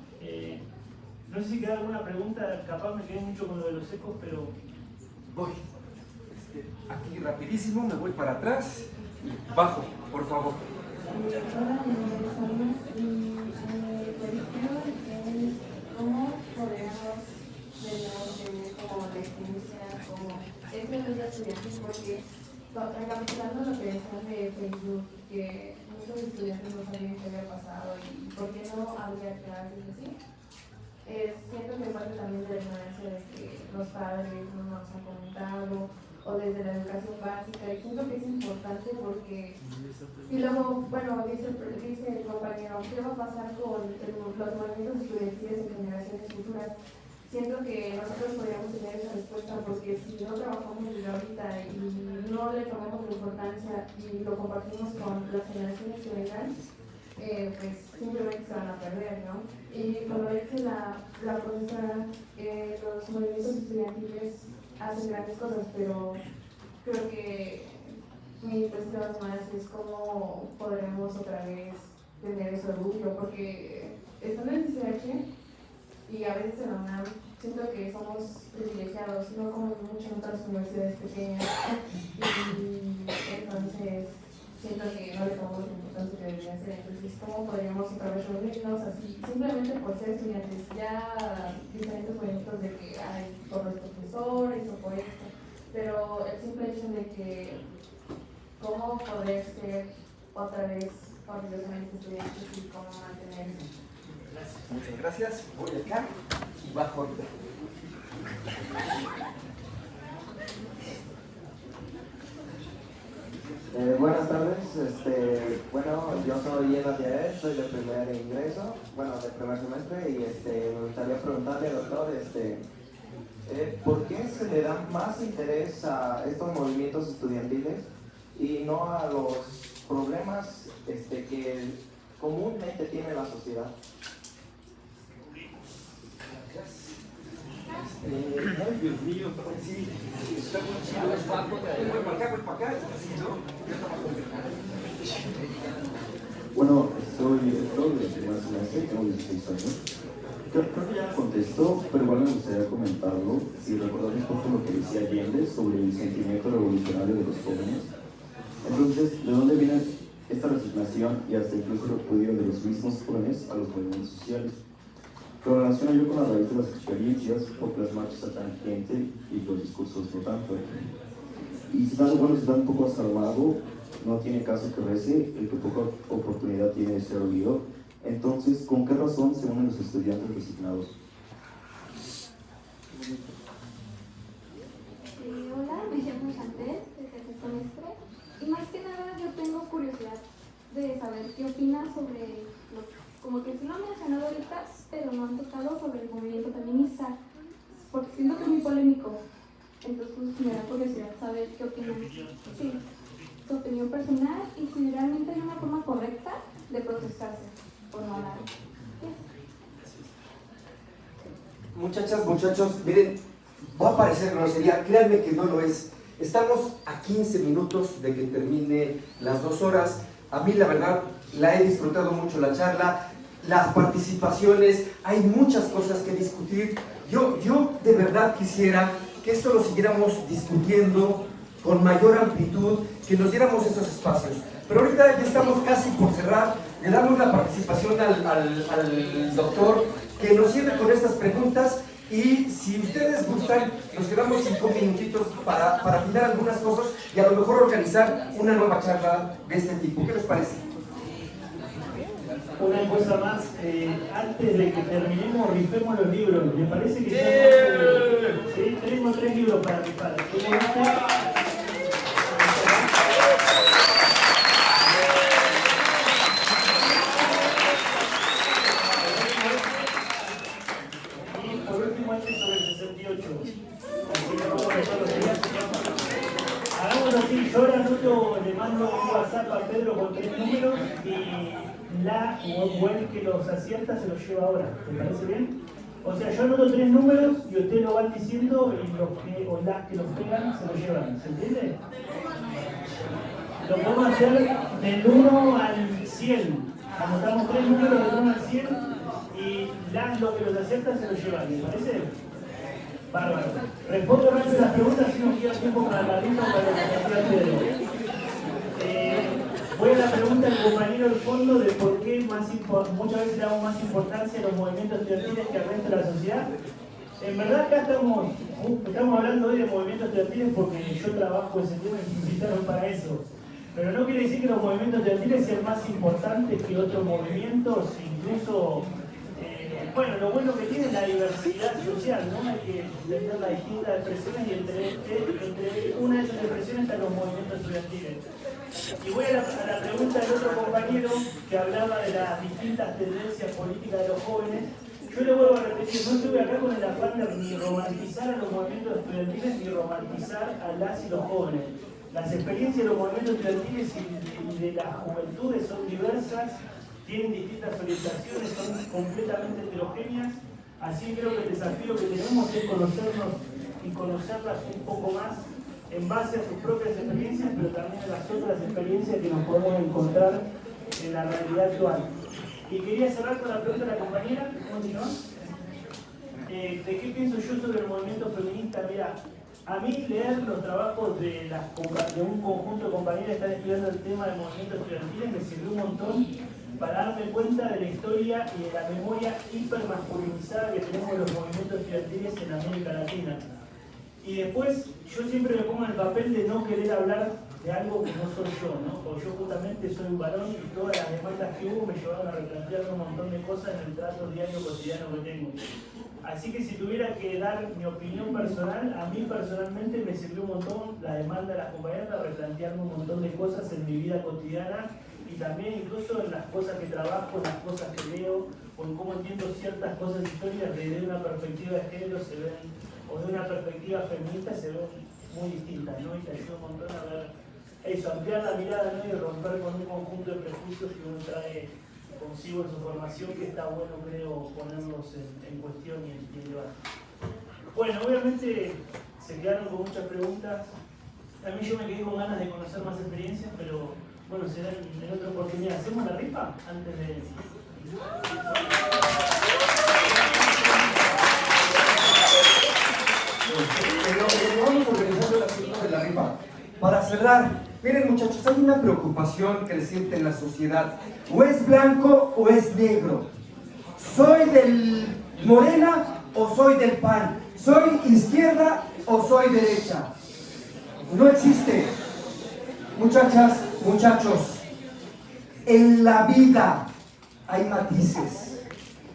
S2: No sé si queda alguna pregunta, capaz me quedé mucho con lo de los ecos, pero...
S1: Voy. Aquí rapidísimo, me voy para atrás. Bajo, por favor.
S4: Hola, mi nombre es Alma y mi cuestión es cómo podemos tener como la experiencia, como este medio estudiantil, porque recapitulando lo que decían de Facebook, que muchos estudiantes no sabían qué había pasado y por qué no había clases así. Siento que parte también de la ignorancia de que los padres no nos han comentado, o desde la educación básica, y siento que es importante porque, y luego, bueno, dice el compañero, ¿qué va a pasar con los movimientos estudiantiles en generaciones futuras? Siento que nosotros podríamos tener esa respuesta, porque si no trabajamos desde ahorita y no le tomamos la importancia y lo compartimos con las generaciones que vengan, pues simplemente se van a perder, ¿no? Y como dice la profesora, los movimientos estudiantiles hacen grandes cosas, pero
S13: creo que mi pregunta más es cómo podremos otra vez tener ese orgullo, porque estando en CCH y a veces en la UNAM siento que somos privilegiados, no como muchas otras universidades pequeñas, y entonces siento que no le tomamos la importancia que debería ser. Entonces, ¿cómo podríamos otra vez reunirnos así, simplemente por ser estudiantes? Ya diferentes movimientos de que hay por los profesores o por esto, pero el simple hecho de que cómo poder ser otra vez orgullosamente estudiantes y cómo mantener eso.
S1: Muchas gracias. Voy acá y bajo.
S10: Buenas tardes, bueno, yo soy Eva Diaez, soy de primer ingreso, bueno, de primer semestre, y me gustaría preguntarle al doctor, ¿por qué se le da más interés a estos movimientos estudiantiles y no a los problemas que comúnmente tiene la sociedad?
S1: Ay, Dios mío, sí, está muy chido. Voy para acá, así, ¿no?
S19: Bueno, soy Héctor de primer semestre, tengo 16 años. Creo que ya contestó, pero igual me gustaría comentarlo y recordar un poco lo que decía Allende sobre el sentimiento revolucionario de los jóvenes. Entonces, ¿de dónde viene esta resignación y hasta incluso el repudio de los mismos jóvenes a los movimientos sociales? Lo relaciono yo con la raíz de las experiencias, porque las marchas atraen gente y los discursos no tanto. Y si está un poco asalmado, no tiene caso que rece el que poca oportunidad tiene de ser oído. Entonces, ¿con qué razón se unen los estudiantes resignados?
S6: Hola, me llamo Chantel, de tercer semestre, y más que nada yo tengo curiosidad de saber qué opinas sobre como que sí lo han mencionado ahorita, pero no han tocado sobre el movimiento feminista, porque siento que es muy polémico. Entonces me da curiosidad saber qué opinan. Sí, su opinión personal y si realmente hay una forma correcta de protestarse por no hablar.
S1: Muchachas, muchachos, miren, va a parecer grosería, créanme que no lo es. Estamos a 15 minutos de que termine las 2 horas. A mí la verdad la he disfrutado mucho la charla, las participaciones, hay muchas cosas que discutir. Yo de verdad quisiera que esto lo siguiéramos discutiendo con mayor amplitud, que nos diéramos esos espacios. Pero ahorita ya estamos casi por cerrar, le damos la participación al doctor que nos sirve con estas preguntas, y si ustedes gustan, nos quedamos 5 minutitos para afinar algunas cosas y a lo mejor organizar una nueva charla de este tipo. ¿Qué les parece?
S2: Una cosa más, antes de que terminemos, rifemos los libros. ¿Les parece que sí? Tenemos 3 libros para rifar. Y por último, este sobre el 68. Así que vamos a dejar los días. Hagámoslo así, yo ahora anoto, le mando un WhatsApp a Pedro con 3 números y la o el que los acierta se los lleva ahora. ¿Te parece bien? O sea, yo anoto 3 números y ustedes lo van diciendo y los que, o las que los pegan se los llevan. ¿Se entiende? Lo podemos hacer del 1 al 100. Anotamos 3 números del 1 al 100 y lo que los acierta se los llevan. ¿Les parece? Bárbaro. Respondo rápido las preguntas si nos queda tiempo para la lista o para lo que decía Pedro. Voy a la pregunta del compañero del fondo de por qué muchas veces le damos más importancia a los movimientos estudiantiles que al resto de la sociedad. En verdad acá estamos hablando hoy de movimientos estudiantiles porque yo trabajo ese tema y me invitaron para eso. Pero no quiere decir que los movimientos estudiantiles sean más importantes que otros movimientos, incluso, bueno, lo bueno que tiene es la diversidad social, ¿no? Hay que entender las distintas expresiones y entre una de esas expresiones están los movimientos estudiantiles. Y voy a la pregunta del otro compañero que hablaba de las distintas tendencias políticas de los jóvenes. Yo le vuelvo a repetir, no estoy acá con el afán de ni romantizar a los movimientos estudiantiles ni romantizar a las y los jóvenes. Las experiencias de los movimientos estudiantiles y de las juventudes son diversas, tienen distintas orientaciones, son completamente heterogéneas, así creo que el desafío que tenemos es conocernos y conocerlas un poco más en base a sus propias experiencias, pero también a las otras experiencias que nos podemos encontrar en la realidad actual. Y quería cerrar con la pregunta de la compañera, ¿de qué pienso yo sobre el movimiento feminista? Mirá, a mí leer los trabajos de un conjunto de compañeras que están estudiando el tema del movimiento estudiantil me sirvió un montón para darme cuenta de la historia y de la memoria hipermasculinizada que tenemos de los movimientos estudiantiles en América Latina. Y después yo siempre me pongo en el papel de no querer hablar de algo que no soy yo, ¿no? Porque yo justamente soy un varón y todas las demandas que hubo me llevaron a replantear un montón de cosas en el trato diario cotidiano que tengo. Así que si tuviera que dar mi opinión personal, a mí personalmente me sirvió un montón la demanda de las compañeras para replantearme un montón de cosas en mi vida cotidiana y también incluso en las cosas que trabajo, en las cosas que leo o en cómo entiendo ciertas cosas históricas desde una perspectiva de género se ven, o de una perspectiva feminista se ven muy distintas, ¿no? Y te ayuda un montón a ver eso, ampliar la mirada, ¿no? Y romper con un conjunto de prejuicios que uno trae consigo en su formación, que está bueno, creo, ponerlos en cuestión y en debate. Bueno, obviamente se quedaron con muchas preguntas. A mí yo me quedé con ganas de conocer más experiencias, pero bueno, será en otra oportunidad. ¿Hacemos la rifa? Antes de...
S1: Vamos organizando el asunto de la rifa. Para cerrar, miren muchachos, hay una preocupación creciente en la sociedad. O es blanco o es negro. ¿Soy del Morena o soy del PAN? ¿Soy izquierda o soy derecha? No existe. Muchachas, muchachos, en la vida hay matices.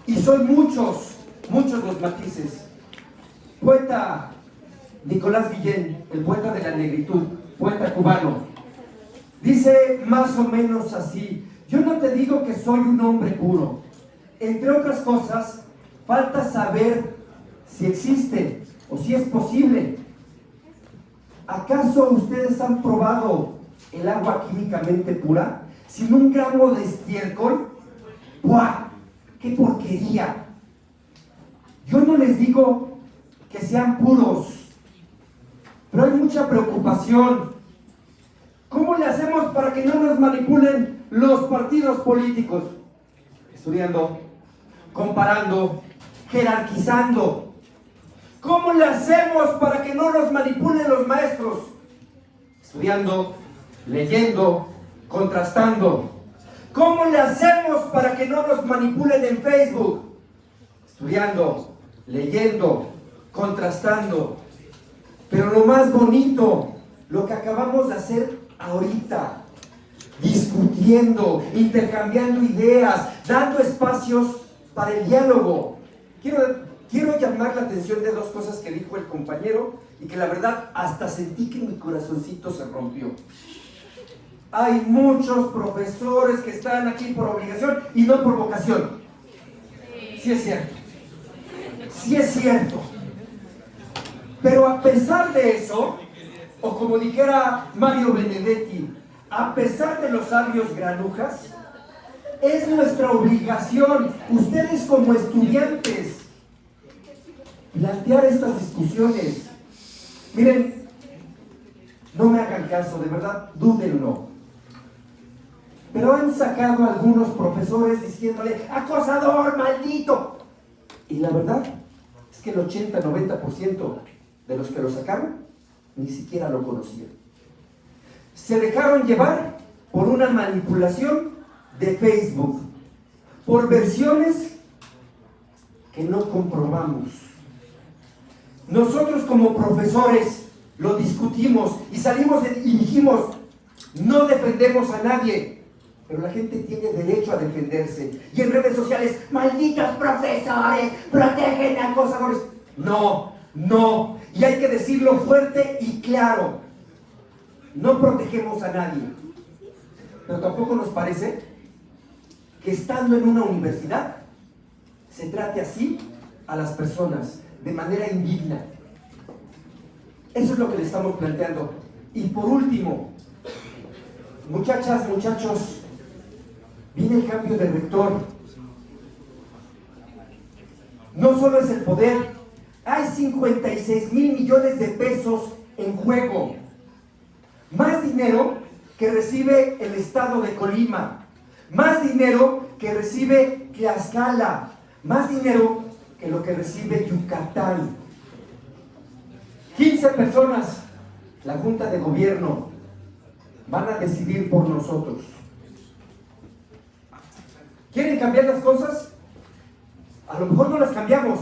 S1: Y son muchos los matices. Poeta Nicolás Guillén, el poeta de la negritud, poeta cubano, dice más o menos así: yo no te digo que soy un hombre puro. Entre otras cosas, falta saber si existe o si es posible. ¿Acaso ustedes han probado el agua químicamente pura? Sin un gramo de estiércol. ¡Buah! ¡Qué porquería! Yo no les digo que sean puros, pero hay mucha preocupación. ¿Cómo le hacemos para que no nos manipulen los partidos políticos? Estudiando, comparando, jerarquizando. ¿Cómo le hacemos para que no nos manipulen los maestros? Estudiando, leyendo, contrastando. ¿Cómo le hacemos para que no nos manipulen en Facebook? Estudiando, leyendo, contrastando. Pero lo más bonito, lo que acabamos de hacer ahorita, discutiendo, intercambiando ideas, dando espacios para el diálogo. Quiero llamar la atención de dos cosas que dijo el compañero y que la verdad hasta sentí que mi corazoncito se rompió. Hay muchos profesores que están aquí por obligación y no por vocación. Sí es cierto. Sí es cierto. Pero a pesar de eso, o como dijera Mario Benedetti, a pesar de los sabios granujas, es nuestra obligación, ustedes como estudiantes, plantear estas discusiones. Miren, no me hagan caso, de verdad, dúdenlo. Pero han sacado a algunos profesores diciéndole: ¡acosador, maldito! Y la verdad es que el 80-90% de los que lo sacaron ni siquiera lo conocían. Se dejaron llevar por una manipulación de Facebook, por versiones que no comprobamos. Nosotros como profesores lo discutimos y salimos y dijimos: no defendemos a nadie, pero la gente tiene derecho a defenderse. Y en redes sociales: malditos profesores, protegen a acosadores. No, no, y hay que decirlo fuerte y claro: no protegemos a nadie. Pero tampoco nos parece que estando en una universidad se trate así a las personas, de manera indigna. Eso es lo que le estamos planteando. Y por último, muchachas, muchachos, viene el cambio de rector. No solo es el poder, hay 56,000 millones de pesos en juego. Más dinero que recibe el estado de Colima. Más dinero que recibe Tlaxcala. Más dinero que lo que recibe Yucatán. 15 personas, la Junta de Gobierno, van a decidir por nosotros. ¿Quieren cambiar las cosas? A lo mejor no las cambiamos,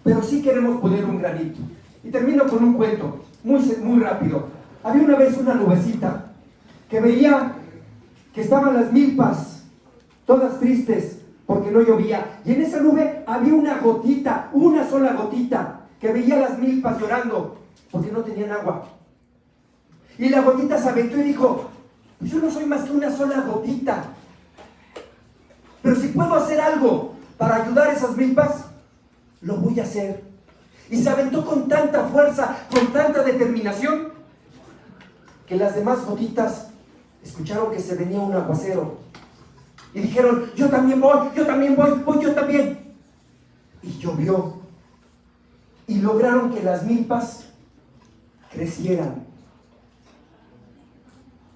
S1: pero sí queremos poner un granito. Y termino con un cuento, muy rápido. Había una vez una nubecita que veía que estaban las milpas, todas tristes porque no llovía. Y en esa nube había una gotita, una sola gotita, que veía las milpas llorando porque no tenían agua. Y la gotita se aventó y dijo: yo no soy más que una sola gotita, pero si puedo hacer algo para ayudar a esas milpas, lo voy a hacer. Y se aventó con tanta fuerza, con tanta determinación, que las demás gotitas escucharon que se venía un aguacero y dijeron: yo también voy, yo también voy yo también. Y llovió y lograron que las milpas crecieran.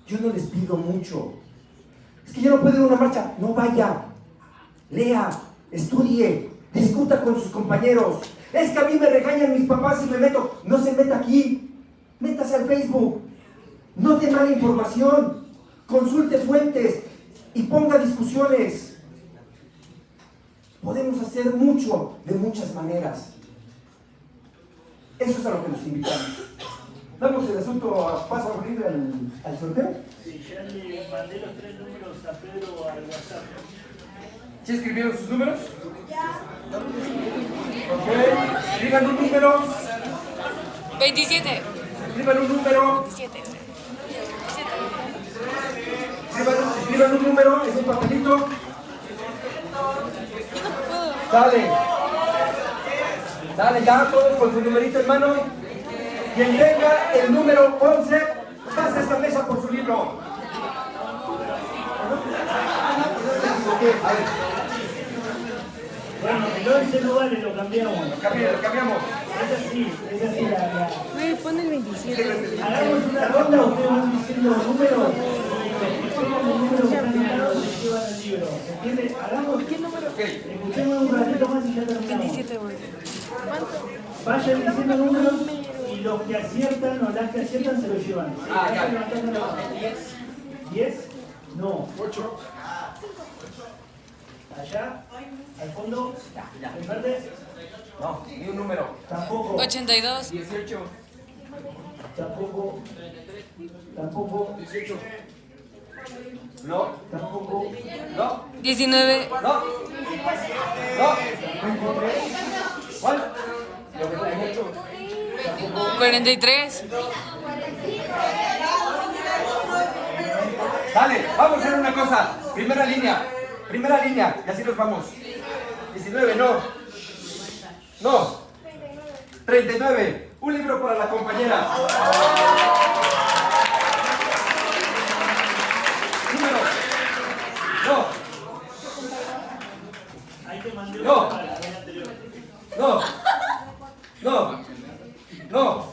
S1: Yo no les pido mucho. Es que yo no puedo ir a una marcha. No vaya, lea, estudie, discuta con sus compañeros. Es que a mí me regañan mis papás si me meto. No se meta aquí, métase al Facebook. No dé mala información, consulte fuentes y ponga discusiones. Podemos hacer mucho de muchas maneras. Eso es a lo que nos invitamos. Damos el asunto a paso a abrir al sorteo.
S2: Sí, ya le mandé los 3 números a Pedro al WhatsApp.
S1: ¿Sí escribieron sus números? Ya. Ok, digan un número.
S20: 27.
S1: Escriban un número.
S20: 27.
S1: Escriban un número, es un papelito. Dale. Dale ya, todos con su numerito en mano. Quien tenga el número 11, pasa a esta mesa por su libro.
S2: Bueno, el 11 no vale, lo cambiamos.
S1: Lo cambiamos.
S2: Es así la...
S20: Me pone el 27.
S2: Hagamos una ronda, ustedes van diciendo números. Los números que están anotados se llevan al libro. ¿Entiendes? Hagamos... ¿Qué número? Escuchemos un ratito más y ya terminamos.
S20: 27 voy. ¿Cuánto?
S2: Vayan diciendo números y los que aciertan o las que aciertan se lo llevan.
S1: Ya.
S2: 10. No. 8. Allá, al fondo, en verde.
S1: No, ni un número.
S2: Tampoco.
S20: 82.
S1: 18.
S2: Tampoco.
S1: 18. No.
S2: Tampoco.
S1: No.
S20: 19.
S1: No. No. ¿Cuál?
S20: 43.
S1: Dale, vamos a hacer una cosa. Primera línea, y así nos vamos. 19, no. No. 39. Un libro para la compañera. Número. No.
S2: Ahí te mandé
S1: No.
S2: para la vez anterior.
S1: No. No. No.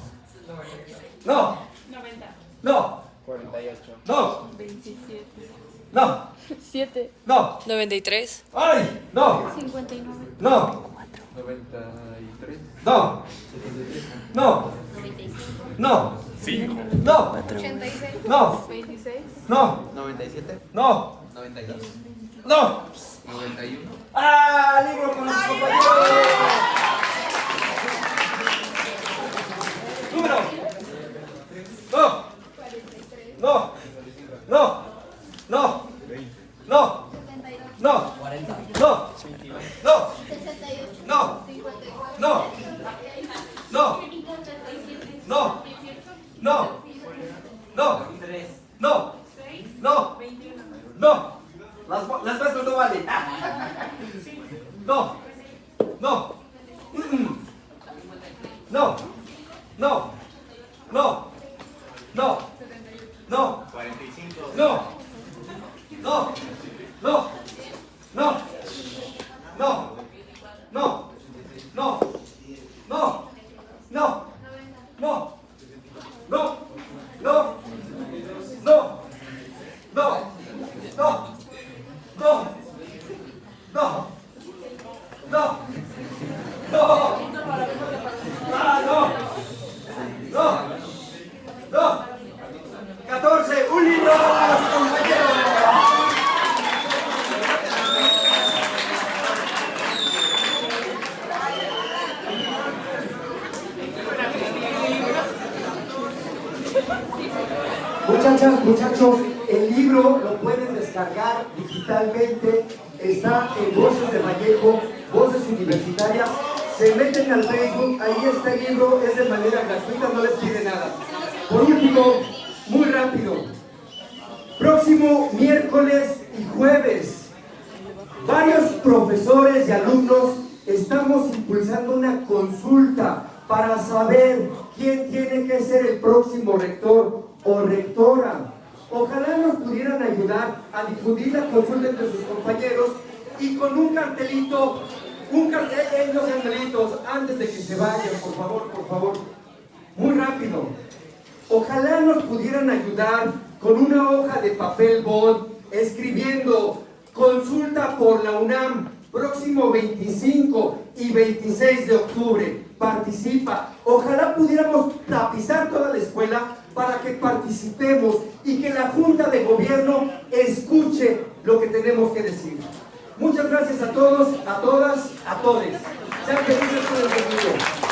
S1: No.
S3: 90.
S1: No.
S17: 48.
S1: No.
S3: 27.
S1: No.
S3: 7.
S1: No.
S20: 93.
S1: ¡Ay! No.
S3: 59.
S1: No.
S12: 93.
S1: No. No.
S3: 95.
S1: No.
S12: 5.
S1: No.
S3: 86.
S1: No.
S3: 26.
S1: No.
S12: 97.
S1: No.
S12: 92.
S1: No.
S12: 91.
S1: ¡Ah! Libro con los compañeros. Número. No. No. No. No. No. No.
S12: 40.
S1: No. No.
S14: 68.
S1: No.
S14: 54.
S1: No. No. No. No. No.
S12: 3.
S1: No. No. No. Las maestras no valen. No. No. No. No. No. No. No.
S12: 45.
S1: No. No. No. No. No. No. No. No. No. No. No. no, no, no, no, no, no, no, no, 14, un libro a los compañeros. Muchachas, muchachos, el libro lo pueden descargar digitalmente, está en Voces de Vallejo, Voces Universitarias, se meten al Facebook, ahí está el libro, es de manera gratuita, no les pide nada. Por último, muy rápido, próximo miércoles y jueves, varios profesores y alumnos estamos impulsando una consulta para saber quién tiene que ser el próximo rector o rectora. Ojalá nos pudieran ayudar a difundir la consulta entre sus compañeros y con un cartelito, los cartelitos, antes de que se vayan, por favor, muy rápido. Ojalá nos pudieran ayudar con una hoja de papel bond, escribiendo consulta por la UNAM, próximo 25 y 26 de octubre, participa. Ojalá pudiéramos tapizar toda la escuela para que participemos y que la Junta de Gobierno escuche lo que tenemos que decir. Muchas gracias a todos, a todas, a todes. Sean felices con el domingo.